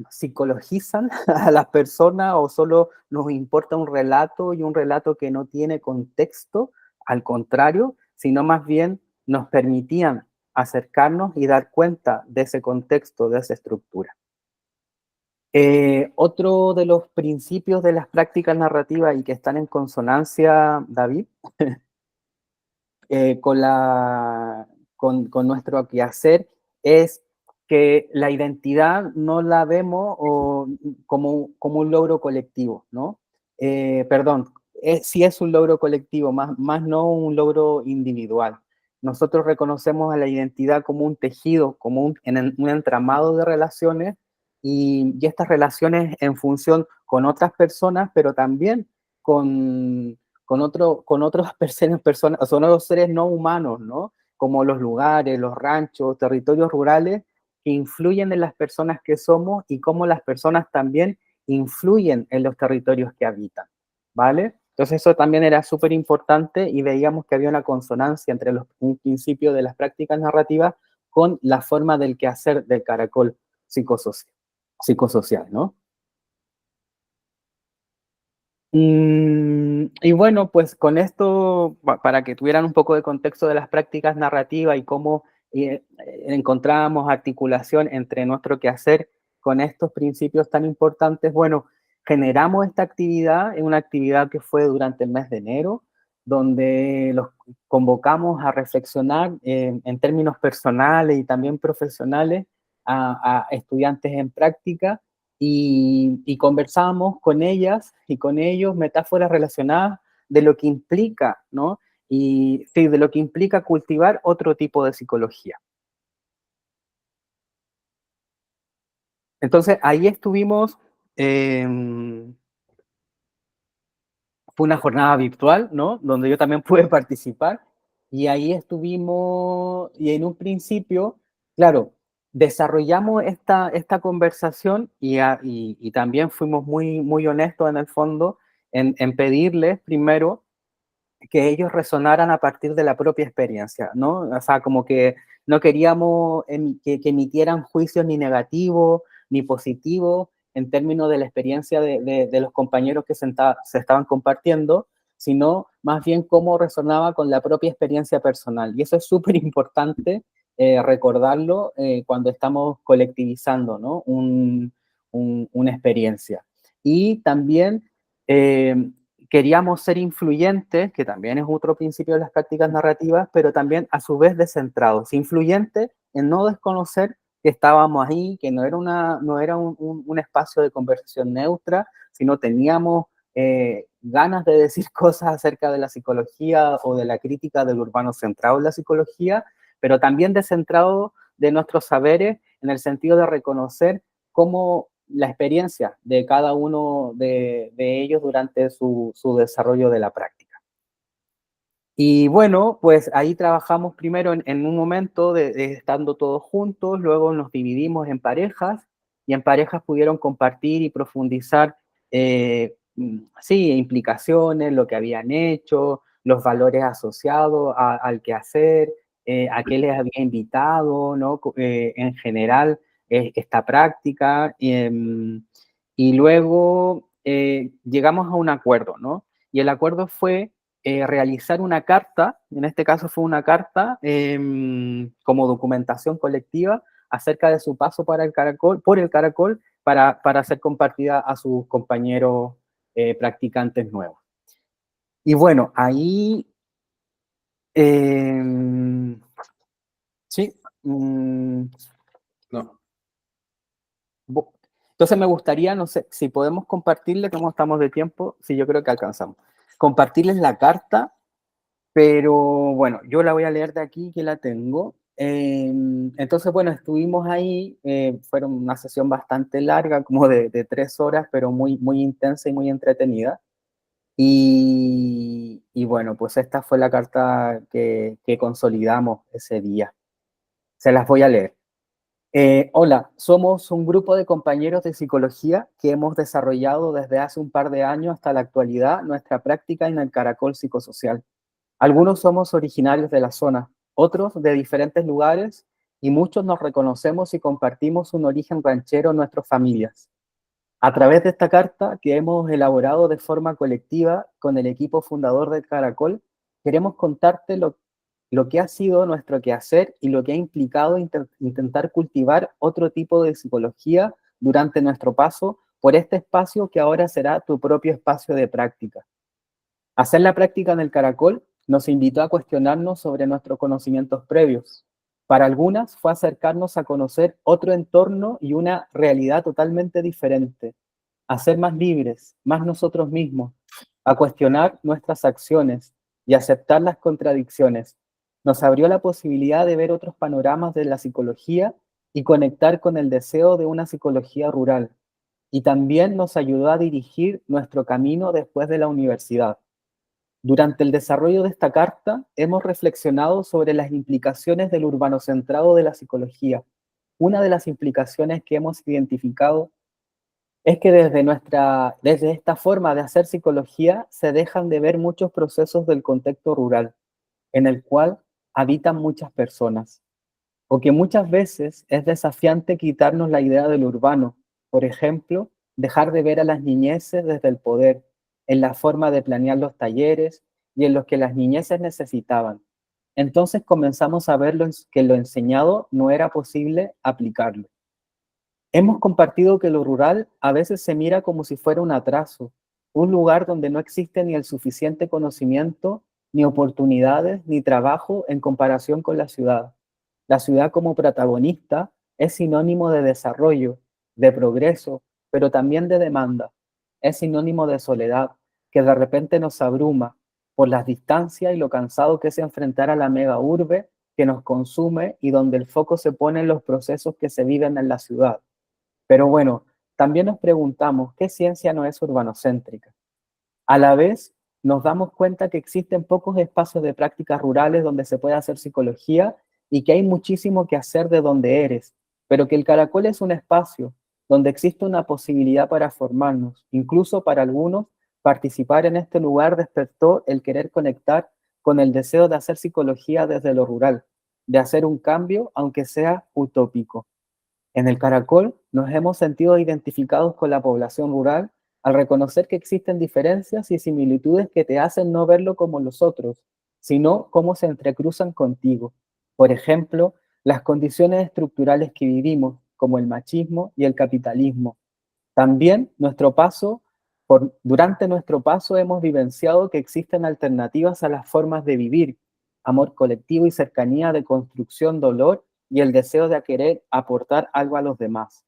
psicologizan a las personas o solo nos importa un relato y un relato que no tiene contexto, al contrario, sino más bien nos permitían acercarnos y dar cuenta de ese contexto, de esa estructura. Otro de los principios de las prácticas narrativas y que están en consonancia, David, con nuestro quehacer es que la identidad no la vemos como un logro colectivo, ¿no? Perdón, sí es un logro colectivo, más no un logro individual. nosotros reconocemos a la identidad como un tejido, como un entramado de relaciones, y estas relaciones en función con otras personas, pero también con otras personas, son los seres no humanos, ¿no? Como los lugares, los ranchos, territorios rurales, que influyen en las personas que somos y cómo las personas también influyen en los territorios que habitan, ¿vale? Entonces eso también era súper importante y veíamos que había una consonancia entre un principio de las prácticas narrativas con la forma del quehacer del caracol psicosocial, ¿no? Y bueno, pues con esto, para que tuvieran un poco de contexto de las prácticas narrativas y cómo encontramos articulación entre nuestro quehacer con estos principios tan importantes, bueno, generamos esta actividad, en una actividad que fue durante el mes de enero, donde los convocamos a reflexionar en términos personales y también profesionales a estudiantes en práctica y conversábamos con ellas y con ellos metáforas relacionadas de lo que implica, ¿no? Y sí, de lo que implica cultivar otro tipo de psicología. Entonces, ahí estuvimos, fue una jornada virtual, ¿no? Donde yo también pude participar, y ahí estuvimos, y en un principio, claro, desarrollamos esta conversación y también fuimos muy honestos en el fondo en pedirles primero que ellos resonaran a partir de la propia experiencia, ¿no? O sea, como que no queríamos que emitieran juicios ni negativos ni positivos en términos de la experiencia de los compañeros que se estaban compartiendo, sino más bien cómo resonaba con la propia experiencia personal. Y eso es súper importante recordarlo cuando estamos colectivizando, ¿no? Una experiencia. Y también queríamos ser influyentes, que también es otro principio de las prácticas narrativas, pero también a su vez descentrados. Influyentes en no desconocer que estábamos ahí, que no era un espacio de conversación neutra, sino teníamos ganas de decir cosas acerca de la psicología o de la crítica del urbano centrado en la psicología, pero también descentrado de nuestros saberes en el sentido de reconocer cómo la experiencia de cada uno de ellos durante su desarrollo de la práctica. Y bueno, pues ahí trabajamos primero en un momento de estando todos juntos, luego nos dividimos en parejas y en parejas pudieron compartir y profundizar, sí, implicaciones, lo que habían hecho, los valores asociados al quehacer, a qué les había invitado, ¿no? En general, esta práctica. Y luego llegamos a un acuerdo, ¿no? Y el acuerdo fue realizar una carta, en este caso fue una carta como documentación colectiva acerca de su paso por el Caracol, para ser compartida a sus compañeros practicantes nuevos. Y bueno, ahí, sí, No. entonces me gustaría, no sé, si podemos compartirle, cómo estamos de tiempo, sí, yo creo que alcanzamos. Compartirles la carta. Pero bueno, yo la voy a leer de aquí, que la tengo. Entonces, bueno, estuvimos ahí, fueron una sesión bastante larga, como de 3 horas, pero muy intensa y muy entretenida. Y bueno, pues esta fue la carta que consolidamos ese día. Se las voy a leer. Hola, somos un grupo de compañeros de psicología que hemos desarrollado desde hace un par de años hasta la actualidad nuestra práctica en el Caracol Psicosocial. Algunos somos originarios de la zona, otros de diferentes lugares, y muchos nos reconocemos y compartimos un origen ranchero en nuestras familias. A través de esta carta que hemos elaborado de forma colectiva con el equipo fundador del Caracol, queremos contarte lo que ha sido nuestro quehacer y lo que ha implicado intentar cultivar otro tipo de psicología durante nuestro paso por este espacio que ahora será tu propio espacio de práctica. Hacer la práctica en el Caracol nos invitó a cuestionarnos sobre nuestros conocimientos previos. Para algunas fue acercarnos a conocer otro entorno y una realidad totalmente diferente, a ser más libres, más nosotros mismos, a cuestionar nuestras acciones y aceptar las contradicciones, nos abrió la posibilidad de ver otros panoramas de la psicología y conectar con el deseo de una psicología rural. Y también nos ayudó a dirigir nuestro camino después de la universidad. Durante el desarrollo de esta carta, hemos reflexionado sobre las implicaciones del urbanocentrado de la psicología. Una de las implicaciones que hemos identificado es que desde esta forma de hacer psicología se dejan de ver muchos procesos del contexto rural, en el cual habitan muchas personas, o que muchas veces es desafiante quitarnos la idea del urbano. Por ejemplo, dejar de ver a las niñeces desde el poder, en la forma de planear los talleres y en los que las niñeces necesitaban. Entonces comenzamos a ver que lo enseñado no era posible aplicarlo. Hemos compartido que lo rural a veces se mira como si fuera un atraso, un lugar donde no existe ni el suficiente conocimiento, ni oportunidades, ni trabajo en comparación con la ciudad. La ciudad como protagonista es sinónimo de desarrollo, de progreso, pero también de demanda. Es sinónimo de soledad, que de repente nos abruma por las distancias y lo cansado que es enfrentar a la mega urbe que nos consume y donde el foco se pone en los procesos que se viven en la ciudad. Pero bueno, también nos preguntamos, ¿qué ciencia no es urbanocéntrica? A la vez, nos damos cuenta que existen pocos espacios de prácticas rurales donde se puede hacer psicología y que hay muchísimo que hacer de donde eres, pero que el Caracol es un espacio donde existe una posibilidad para formarnos. Incluso para algunos, participar en este lugar despertó el querer conectar con el deseo de hacer psicología desde lo rural, de hacer un cambio, aunque sea utópico. En el Caracol nos hemos sentido identificados con la población rural al reconocer que existen diferencias y similitudes que te hacen no verlo como los otros, sino cómo se entrecruzan contigo. Por ejemplo, las condiciones estructurales que vivimos, como el machismo y el capitalismo. También durante nuestro paso hemos vivenciado que existen alternativas a las formas de vivir, amor colectivo y cercanía de construcción, dolor y el deseo de querer aportar algo a los demás.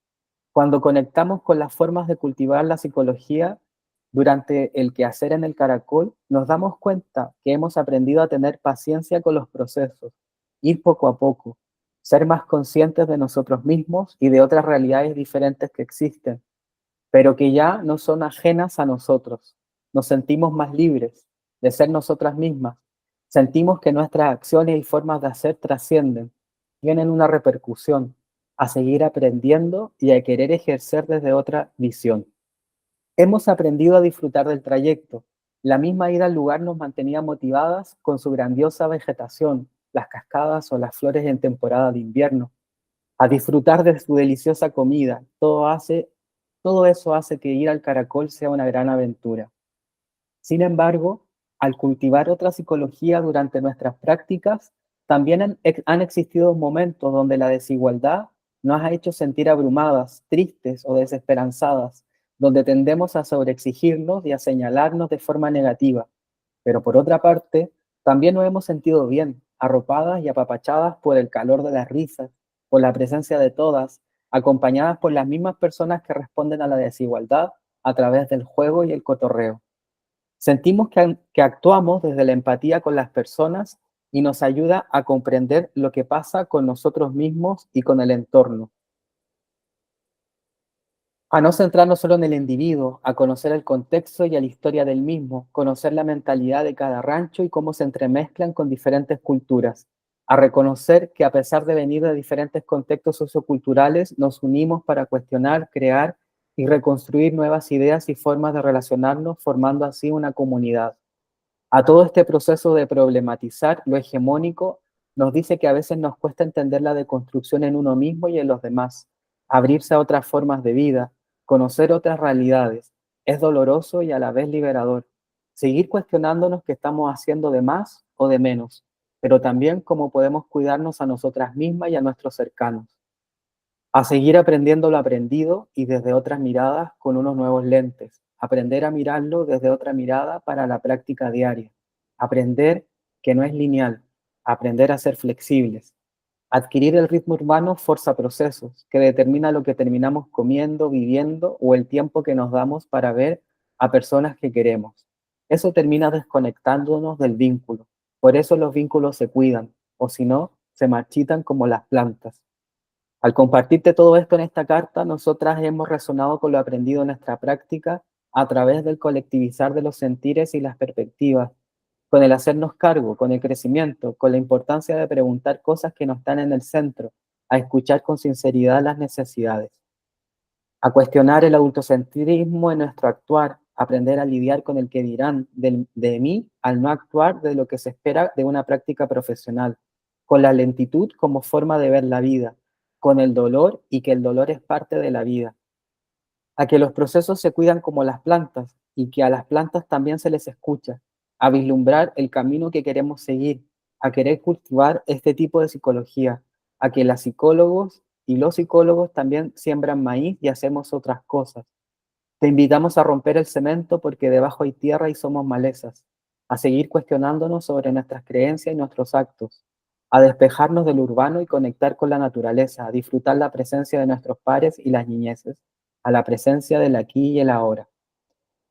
Cuando conectamos con las formas de cultivar la psicología durante el quehacer en el Caracol, nos damos cuenta que hemos aprendido a tener paciencia con los procesos, ir poco a poco, ser más conscientes de nosotros mismos y de otras realidades diferentes que existen, pero que ya no son ajenas a nosotros. Nos sentimos más libres de ser nosotras mismas. Sentimos que nuestras acciones y formas de hacer trascienden, tienen una repercusión, a seguir aprendiendo y a querer ejercer desde otra visión. Hemos aprendido a disfrutar del trayecto. La misma ida al lugar nos mantenía motivadas con su grandiosa vegetación, las cascadas o las flores en temporada de invierno, a disfrutar de su deliciosa comida. Todo eso hace que ir al Caracol sea una gran aventura. Sin embargo, al cultivar otra psicología durante nuestras prácticas, también han existido momentos donde la desigualdad nos ha hecho sentir abrumadas, tristes o desesperanzadas, donde tendemos a sobreexigirnos y a señalarnos de forma negativa. Pero por otra parte, también nos hemos sentido bien, arropadas y apapachadas por el calor de las risas, por la presencia de todas, acompañadas por las mismas personas que responden a la desigualdad a través del juego y el cotorreo. Sentimos que actuamos desde la empatía con las personas y nos ayuda a comprender lo que pasa con nosotros mismos y con el entorno. A no centrarnos solo en el individuo, a conocer el contexto y a la historia del mismo, conocer la mentalidad de cada rancho y cómo se entremezclan con diferentes culturas, a reconocer que a pesar de venir de diferentes contextos socioculturales, nos unimos para cuestionar, crear y reconstruir nuevas ideas y formas de relacionarnos, formando así una comunidad. A todo este proceso de problematizar lo hegemónico nos dice que a veces nos cuesta entender la deconstrucción en uno mismo y en los demás, abrirse a otras formas de vida, conocer otras realidades. Es doloroso y a la vez liberador. Seguir cuestionándonos qué estamos haciendo de más o de menos, pero también cómo podemos cuidarnos a nosotras mismas y a nuestros cercanos. A seguir aprendiendo lo aprendido y desde otras miradas con unos nuevos lentes. Aprender a mirarlo desde otra mirada para la práctica diaria. Aprender que no es lineal. Aprender a ser flexibles. Adquirir el ritmo urbano forza procesos que determina lo que terminamos comiendo, viviendo o el tiempo que nos damos para ver a personas que queremos. Eso termina desconectándonos del vínculo. Por eso los vínculos se cuidan. o si no, se marchitan como las plantas. Al compartirte todo esto en esta carta, nosotras hemos resonado con lo aprendido en nuestra práctica a través del colectivizar de los sentires y las perspectivas, con el hacernos cargo, con el crecimiento, con la importancia de preguntar cosas que no están en el centro, a escuchar con sinceridad las necesidades, a cuestionar el autocentrismo en nuestro actuar, aprender a lidiar con el que dirán de mí al no actuar de lo que se espera de una práctica profesional, con la lentitud como forma de ver la vida, con el dolor y que el dolor es parte de la vida, a que los procesos se cuidan como las plantas y que a las plantas también se les escucha, a vislumbrar el camino que queremos seguir, a querer cultivar este tipo de psicología, a que las psicólogos y los psicólogos también siembran maíz y hacemos otras cosas. Te invitamos a romper el cemento porque debajo hay tierra y somos malezas, a seguir cuestionándonos sobre nuestras creencias y nuestros actos, a despejarnos del urbano y conectar con la naturaleza, a disfrutar la presencia de nuestros pares y las niñeces, a la presencia del aquí y el ahora.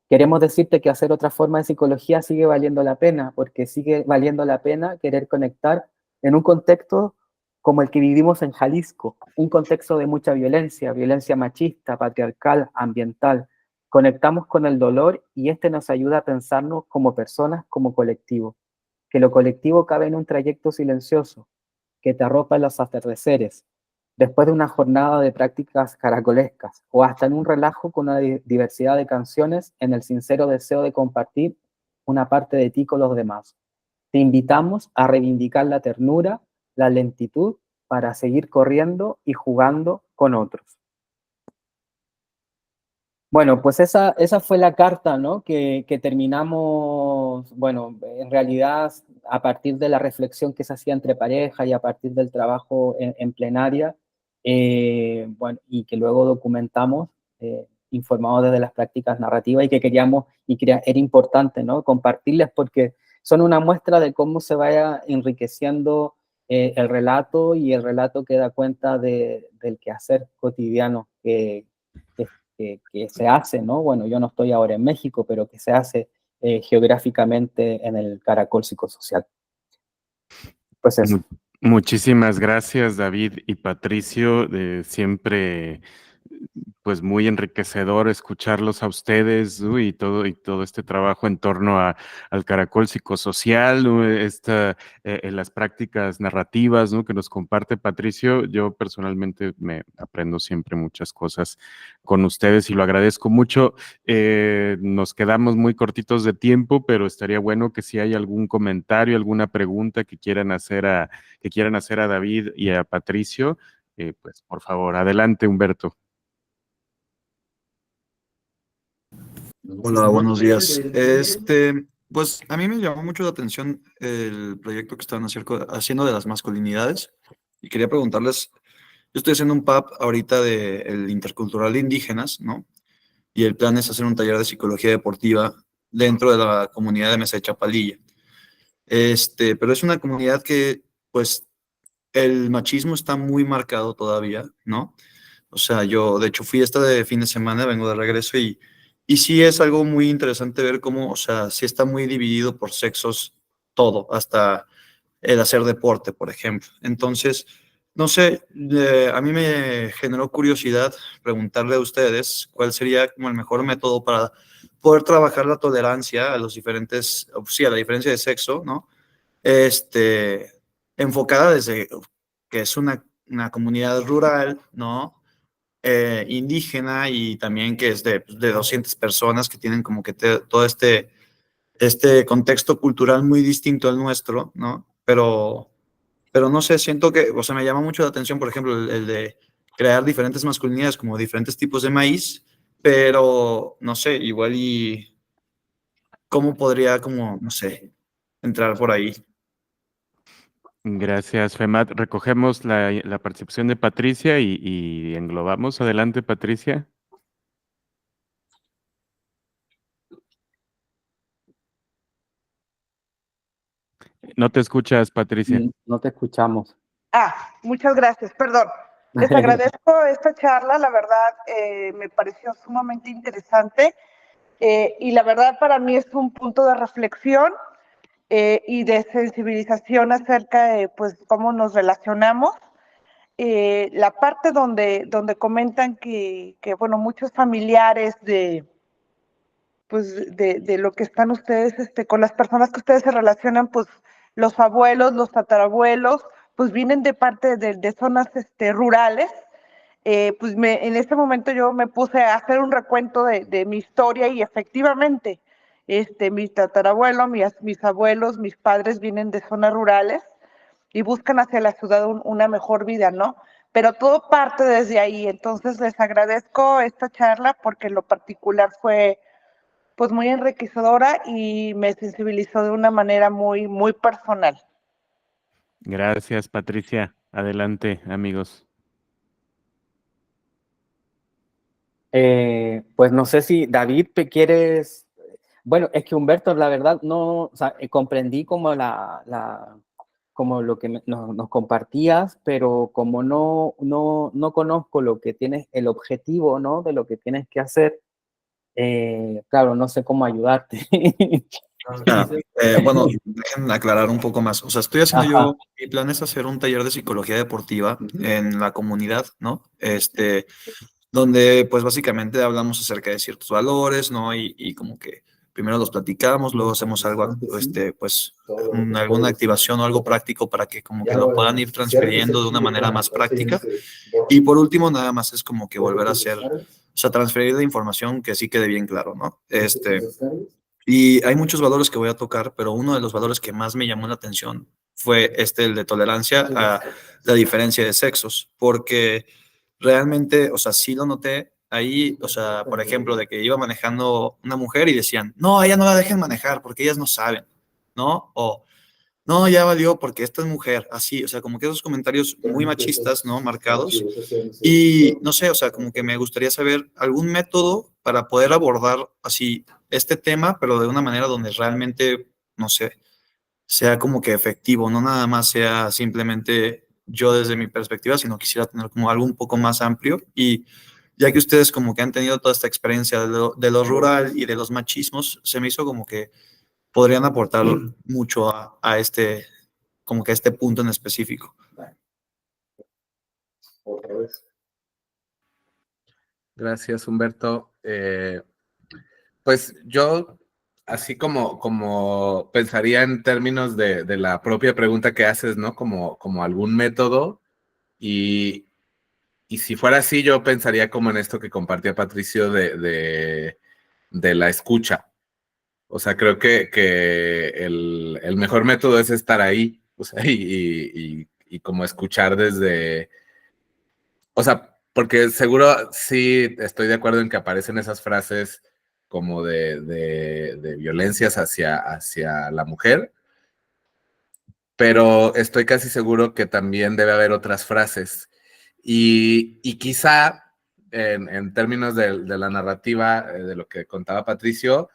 Queremos decirte que hacer otra forma de psicología sigue valiendo la pena, porque sigue valiendo la pena querer conectar en un contexto como el que vivimos en Jalisco, un contexto de mucha violencia, violencia machista, patriarcal, ambiental. Conectamos con el dolor y este nos ayuda a pensarnos como personas, como colectivo. Que lo colectivo cabe en un trayecto silencioso, que te arropa en los atardeceres, después de una jornada de prácticas caracolescas, o hasta en un relajo con una diversidad de canciones en el sincero deseo de compartir una parte de ti con los demás. Te invitamos a reivindicar la ternura, la lentitud, para seguir corriendo y jugando con otros. Bueno, pues esa fue la carta, ¿no? Que terminamos, bueno, en realidad a partir de la reflexión que se hacía entre pareja y a partir del trabajo en plenaria, bueno, y que luego documentamos, informados desde las prácticas narrativas y que queríamos, era importante, ¿no? Compartirles porque son una muestra de cómo se vaya enriqueciendo el relato y el relato que da cuenta del quehacer cotidiano que se hace, ¿no? Bueno, yo no estoy ahora en México, pero que se hace geográficamente en el caracol psicosocial. Pues eso. Muchísimas gracias, David y Patricio. Siempre, pues muy enriquecedor escucharlos a ustedes, y todo este trabajo en torno al caracol psicosocial, ¿no? Las prácticas narrativas, ¿no? Que nos comparte Patricio. Yo personalmente me aprendo siempre muchas cosas con ustedes y lo agradezco mucho. Nos quedamos muy cortitos de tiempo, pero estaría bueno que si hay algún comentario, alguna pregunta que quieran hacer a David y a Patricio, pues por favor, adelante, Humberto. Hola, buenos días. Pues a mí me llamó mucho la atención el proyecto que están haciendo de las masculinidades y quería preguntarles, yo estoy haciendo un PAP ahorita de el intercultural de indígenas, ¿no? Y el plan es hacer un taller de psicología deportiva dentro de la comunidad de Mesa de Chapalilla. Pero es una comunidad que, pues, el machismo está muy marcado todavía, ¿no? O sea, yo de hecho fui de fin de semana, vengo de regreso y sí es algo muy interesante ver cómo, o sea, sí está muy dividido por sexos todo, hasta el hacer deporte, por ejemplo. Entonces, no sé, a mí me generó curiosidad preguntarle a ustedes cuál sería como el mejor método para poder trabajar la tolerancia a los diferentes, sí, a la diferencia de sexo, ¿no? Enfocada desde que es una comunidad rural, ¿no? Indígena y también que es de 200 personas que tienen como que todo este contexto cultural muy distinto al nuestro, ¿no? Pero no sé, siento que, o sea, me llama mucho la atención, por ejemplo, el de crear diferentes masculinidades como diferentes tipos de maíz, pero no sé, igual y cómo podría, como, no sé, entrar por ahí. Gracias, Femat. Recogemos la participación de Patricia y englobamos. Adelante, Patricia. No te escuchas, Patricia. No te escuchamos. Muchas gracias, perdón. Les agradezco esta charla, la verdad me pareció sumamente interesante y la verdad para mí es un punto de reflexión y de sensibilización acerca de pues, cómo nos relacionamos. La parte donde comentan que, bueno, muchos familiares pues, de lo que están ustedes, con las personas que ustedes se relacionan, pues los abuelos, los tatarabuelos, pues vienen de parte de zonas rurales. Pues en este momento yo me puse a hacer un recuento de mi historia y efectivamente, mi tatarabuelo, mis abuelos, mis padres vienen de zonas rurales y buscan hacia la ciudad una mejor vida, ¿no? Pero todo parte desde ahí. Entonces les agradezco esta charla porque en lo particular fue pues muy enriquecedora y me sensibilizó de una manera muy, muy personal. Gracias, Patricia. Adelante, amigos. Pues no sé si David te quieres... Bueno, es que Humberto, la verdad, no, o sea, comprendí como como lo que nos compartías, pero como no conozco lo que tienes, el objetivo, ¿no? De lo que tienes que hacer, claro, no sé cómo ayudarte. Bueno, déjenme aclarar un poco más. O sea, estoy haciendo Ajá. mi plan es hacer un taller de psicología deportiva en la comunidad, ¿no? Donde pues básicamente hablamos acerca de ciertos valores, ¿no? Y como que primero los platicamos, luego hacemos algo, pues alguna activación o algo práctico para que como que lo puedan ir transfiriendo de una manera más práctica. Y por último, nada más es como que volver a hacer, o sea, transferir la información que sí quede bien claro, ¿no? Y hay muchos valores que voy a tocar, pero uno de los valores que más me llamó la atención fue el de tolerancia a la diferencia de sexos, porque realmente, o sea, sí lo noté ahí, o sea, por ejemplo, de que iba manejando una mujer y decían, no, a ella no la dejen manejar porque ellas no saben, ¿no? O, no, ya valió porque esta es mujer, así, o sea, como que esos comentarios muy machistas, ¿no? Marcados. Y no sé, o sea, como que me gustaría saber algún método para poder abordar así este tema, pero de una manera donde realmente, no sé, sea como que efectivo, no nada más sea simplemente yo desde mi perspectiva, sino quisiera tener como algo un poco más amplio. Y ya que ustedes como que han tenido toda esta experiencia de lo rural y de los machismos, se me hizo como que podrían aportar mucho a como que a este punto en específico. Gracias, Humberto. Pues yo, así como pensaría en términos de la propia pregunta que haces, ¿no? Como algún método. Y, y si fuera así, yo pensaría como en esto que compartía Patricio de la escucha. O sea, creo que el mejor método es estar ahí, o sea, y como escuchar desde, o sea, porque seguro sí estoy de acuerdo en que aparecen esas frases como de violencias hacia la mujer, pero estoy casi seguro que también debe haber otras frases. Y quizá en términos de la narrativa, de lo que contaba Patricio,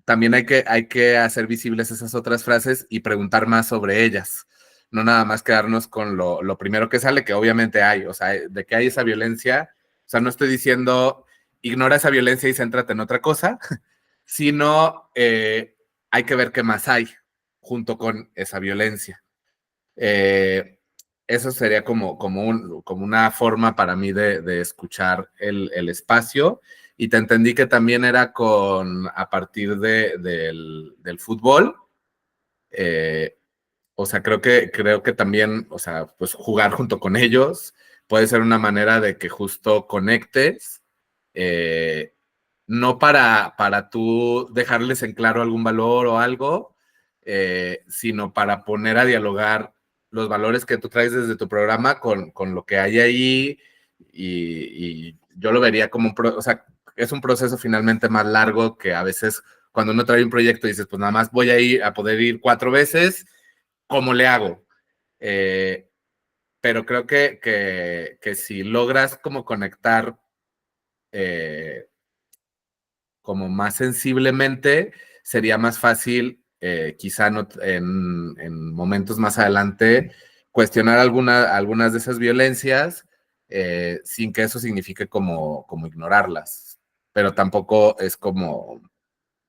también hay que hacer visibles esas otras frases y preguntar más sobre ellas. No nada más quedarnos con lo primero que sale, que obviamente hay, o sea, de que hay esa violencia. O sea, no estoy diciendo ignora esa violencia y céntrate en otra cosa, sino hay que ver qué más hay junto con esa violencia. Eso sería como una forma para mí de escuchar el espacio. Y te entendí que también era a partir del fútbol. O sea, creo que también, o sea, pues jugar junto con ellos puede ser una manera de que justo conectes, no para tú dejarles en claro algún valor o algo, sino para poner a dialogar los valores que tú traes desde tu programa con lo que hay ahí. Y yo lo vería como o sea, es un proceso finalmente más largo que a veces cuando uno trae un proyecto y dices, pues nada más voy a poder ir 4 veces, ¿cómo le hago? Pero creo que si logras como conectar como más sensiblemente, sería más fácil, quizá no, en momentos más adelante, cuestionar algunas de esas violencias sin que eso signifique como ignorarlas. Pero tampoco es como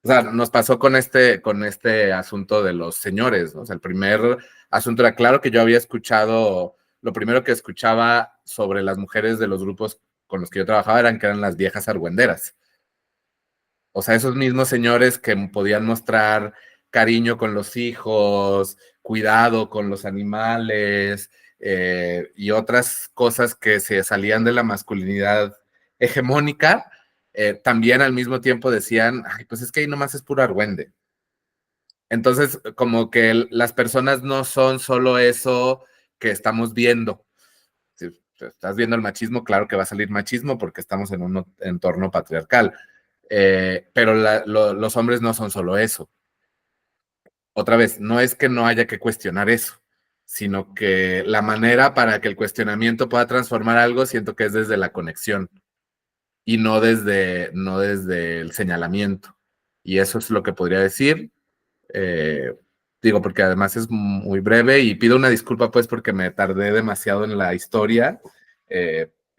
O sea, nos pasó con este asunto de los señores, ¿no? O sea, el primer asunto era claro que yo había escuchado, lo primero que escuchaba sobre las mujeres de los grupos con los que yo trabajaba eran las viejas argüenderas. O sea, esos mismos señores que podían mostrar cariño con los hijos, cuidado con los animales y otras cosas que se salían de la masculinidad hegemónica, también al mismo tiempo decían, ay, pues es que ahí nomás es puro argüende. Entonces, como que las personas no son solo eso que estamos viendo. Si estás viendo el machismo, claro que va a salir machismo porque estamos en un entorno patriarcal. Pero los hombres no son solo eso. Otra vez, no es que no haya que cuestionar eso, sino que la manera para que el cuestionamiento pueda transformar algo, siento que es desde la conexión y no desde el señalamiento. Y eso es lo que podría decir. Digo, porque además es muy breve y pido una disculpa pues porque me tardé demasiado en la historia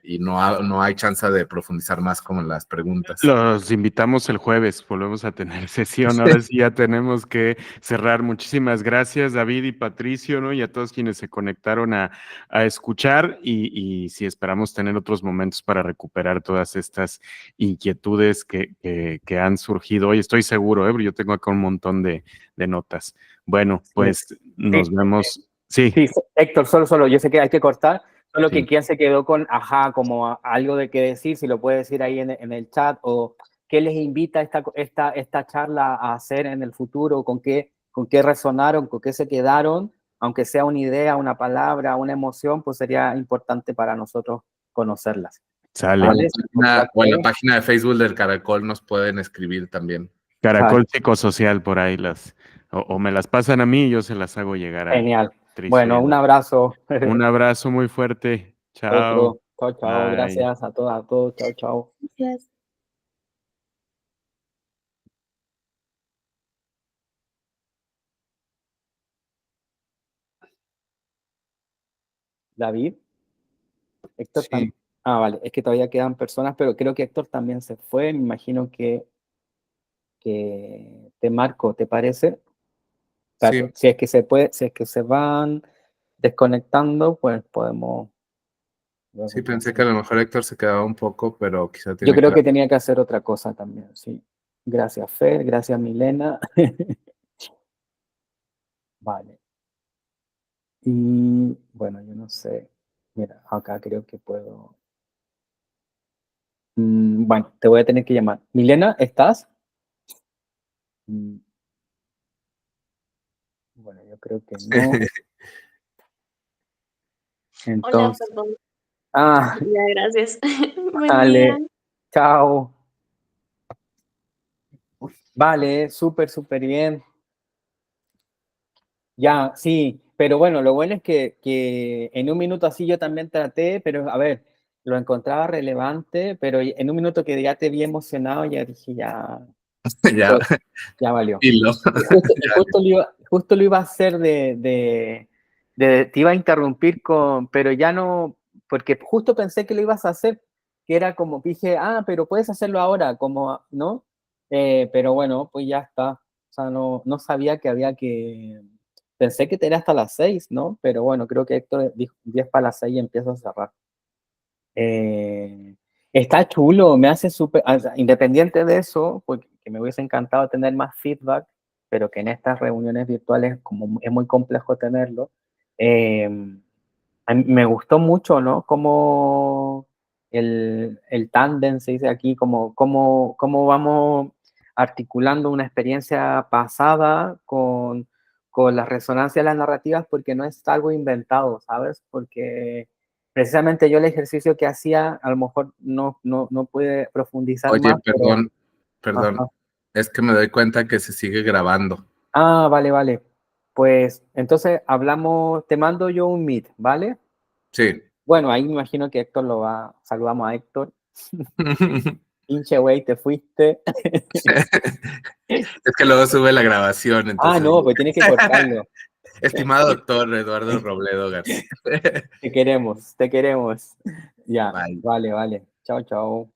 y no hay chance de profundizar más como en las preguntas. Los invitamos el jueves, volvemos a tener sesión. Ahora sí ya tenemos que cerrar. Muchísimas gracias, David y Patricio, ¿no? Y a todos quienes se conectaron a escuchar y sí, esperamos tener otros momentos para recuperar todas estas inquietudes que han surgido hoy. Estoy seguro, ¿eh? Yo tengo acá un montón de notas. Bueno, pues nos vemos. Sí. Sí, Héctor, solo, yo sé que hay que cortar, solo Sí. que quien se quedó con, como algo de qué decir, si lo puede decir ahí en el chat, o qué les invita esta charla a hacer en el futuro, con qué resonaron, con qué se quedaron, aunque sea una idea, una palabra, una emoción, pues sería importante para nosotros conocerlas. Sale. ¿Vale? O en la página de Facebook del Caracol nos pueden escribir también. Caracol Psicosocial, por ahí o me las pasan a mí y yo se las hago llegar a Genial. Patricio. Bueno, un abrazo. Un abrazo muy fuerte. Chao. Chao. Bye. Gracias a todos. Chao. Gracias. David. Héctor Sí. también. Ah, vale, es que todavía quedan personas, pero creo que Héctor también se fue. Me imagino que te marco, ¿te parece? Sí. Si es que se puede, si es que se van desconectando, pues podemos. Sí, pensé que a lo mejor Héctor se quedaba un poco, pero quizá tiene Yo creo que tenía que hacer otra cosa también, sí. Gracias, Fer, gracias, Milena. Vale. Y bueno, yo no sé. Mira, acá creo que puedo. Bueno, te voy a tener que llamar. Milena, ¿estás? Bueno, yo creo que no. Entonces, Hola, perdón. Ah, Ya, gracias. Buen vale. día. Chao. Vale, súper bien. Ya, sí, pero bueno, lo bueno es que en un minuto así yo también traté, pero a ver, lo encontraba relevante, pero en un minuto que ya te vi emocionado, ya dije, ya valió. Y Justo lo iba a hacer te iba a interrumpir pero ya no, porque justo pensé que lo ibas a hacer, que era como, dije, pero puedes hacerlo ahora, como, ¿no? Pero bueno, pues ya está. O sea, no sabía que había pensé que tenía hasta las 6, ¿no? Pero bueno, creo que Héctor dijo 10 para las 6 y empiezo a cerrar. Está chulo, me hace súper, independiente de eso, porque me hubiese encantado tener más feedback, pero que en estas reuniones virtuales, como es muy complejo tenerlo, a mí me gustó mucho, ¿no? Como el tándem, se dice aquí, como vamos articulando una experiencia pasada con la resonancia de las narrativas, porque no es algo inventado, ¿sabes? Porque precisamente yo el ejercicio que hacía, a lo mejor no pude profundizar Oye, más. perdón. Ajá. Es que me doy cuenta que se sigue grabando. Vale. Pues entonces hablamos, te mando yo un meet, ¿vale? Sí. Bueno, ahí me imagino que Héctor saludamos a Héctor. Pinche güey, te fuiste. Es que luego sube la grabación. Entonces... No, pues tienes que cortarlo. Estimado doctor Eduardo Robledo García. Te queremos. Ya, Bye. vale. Chao.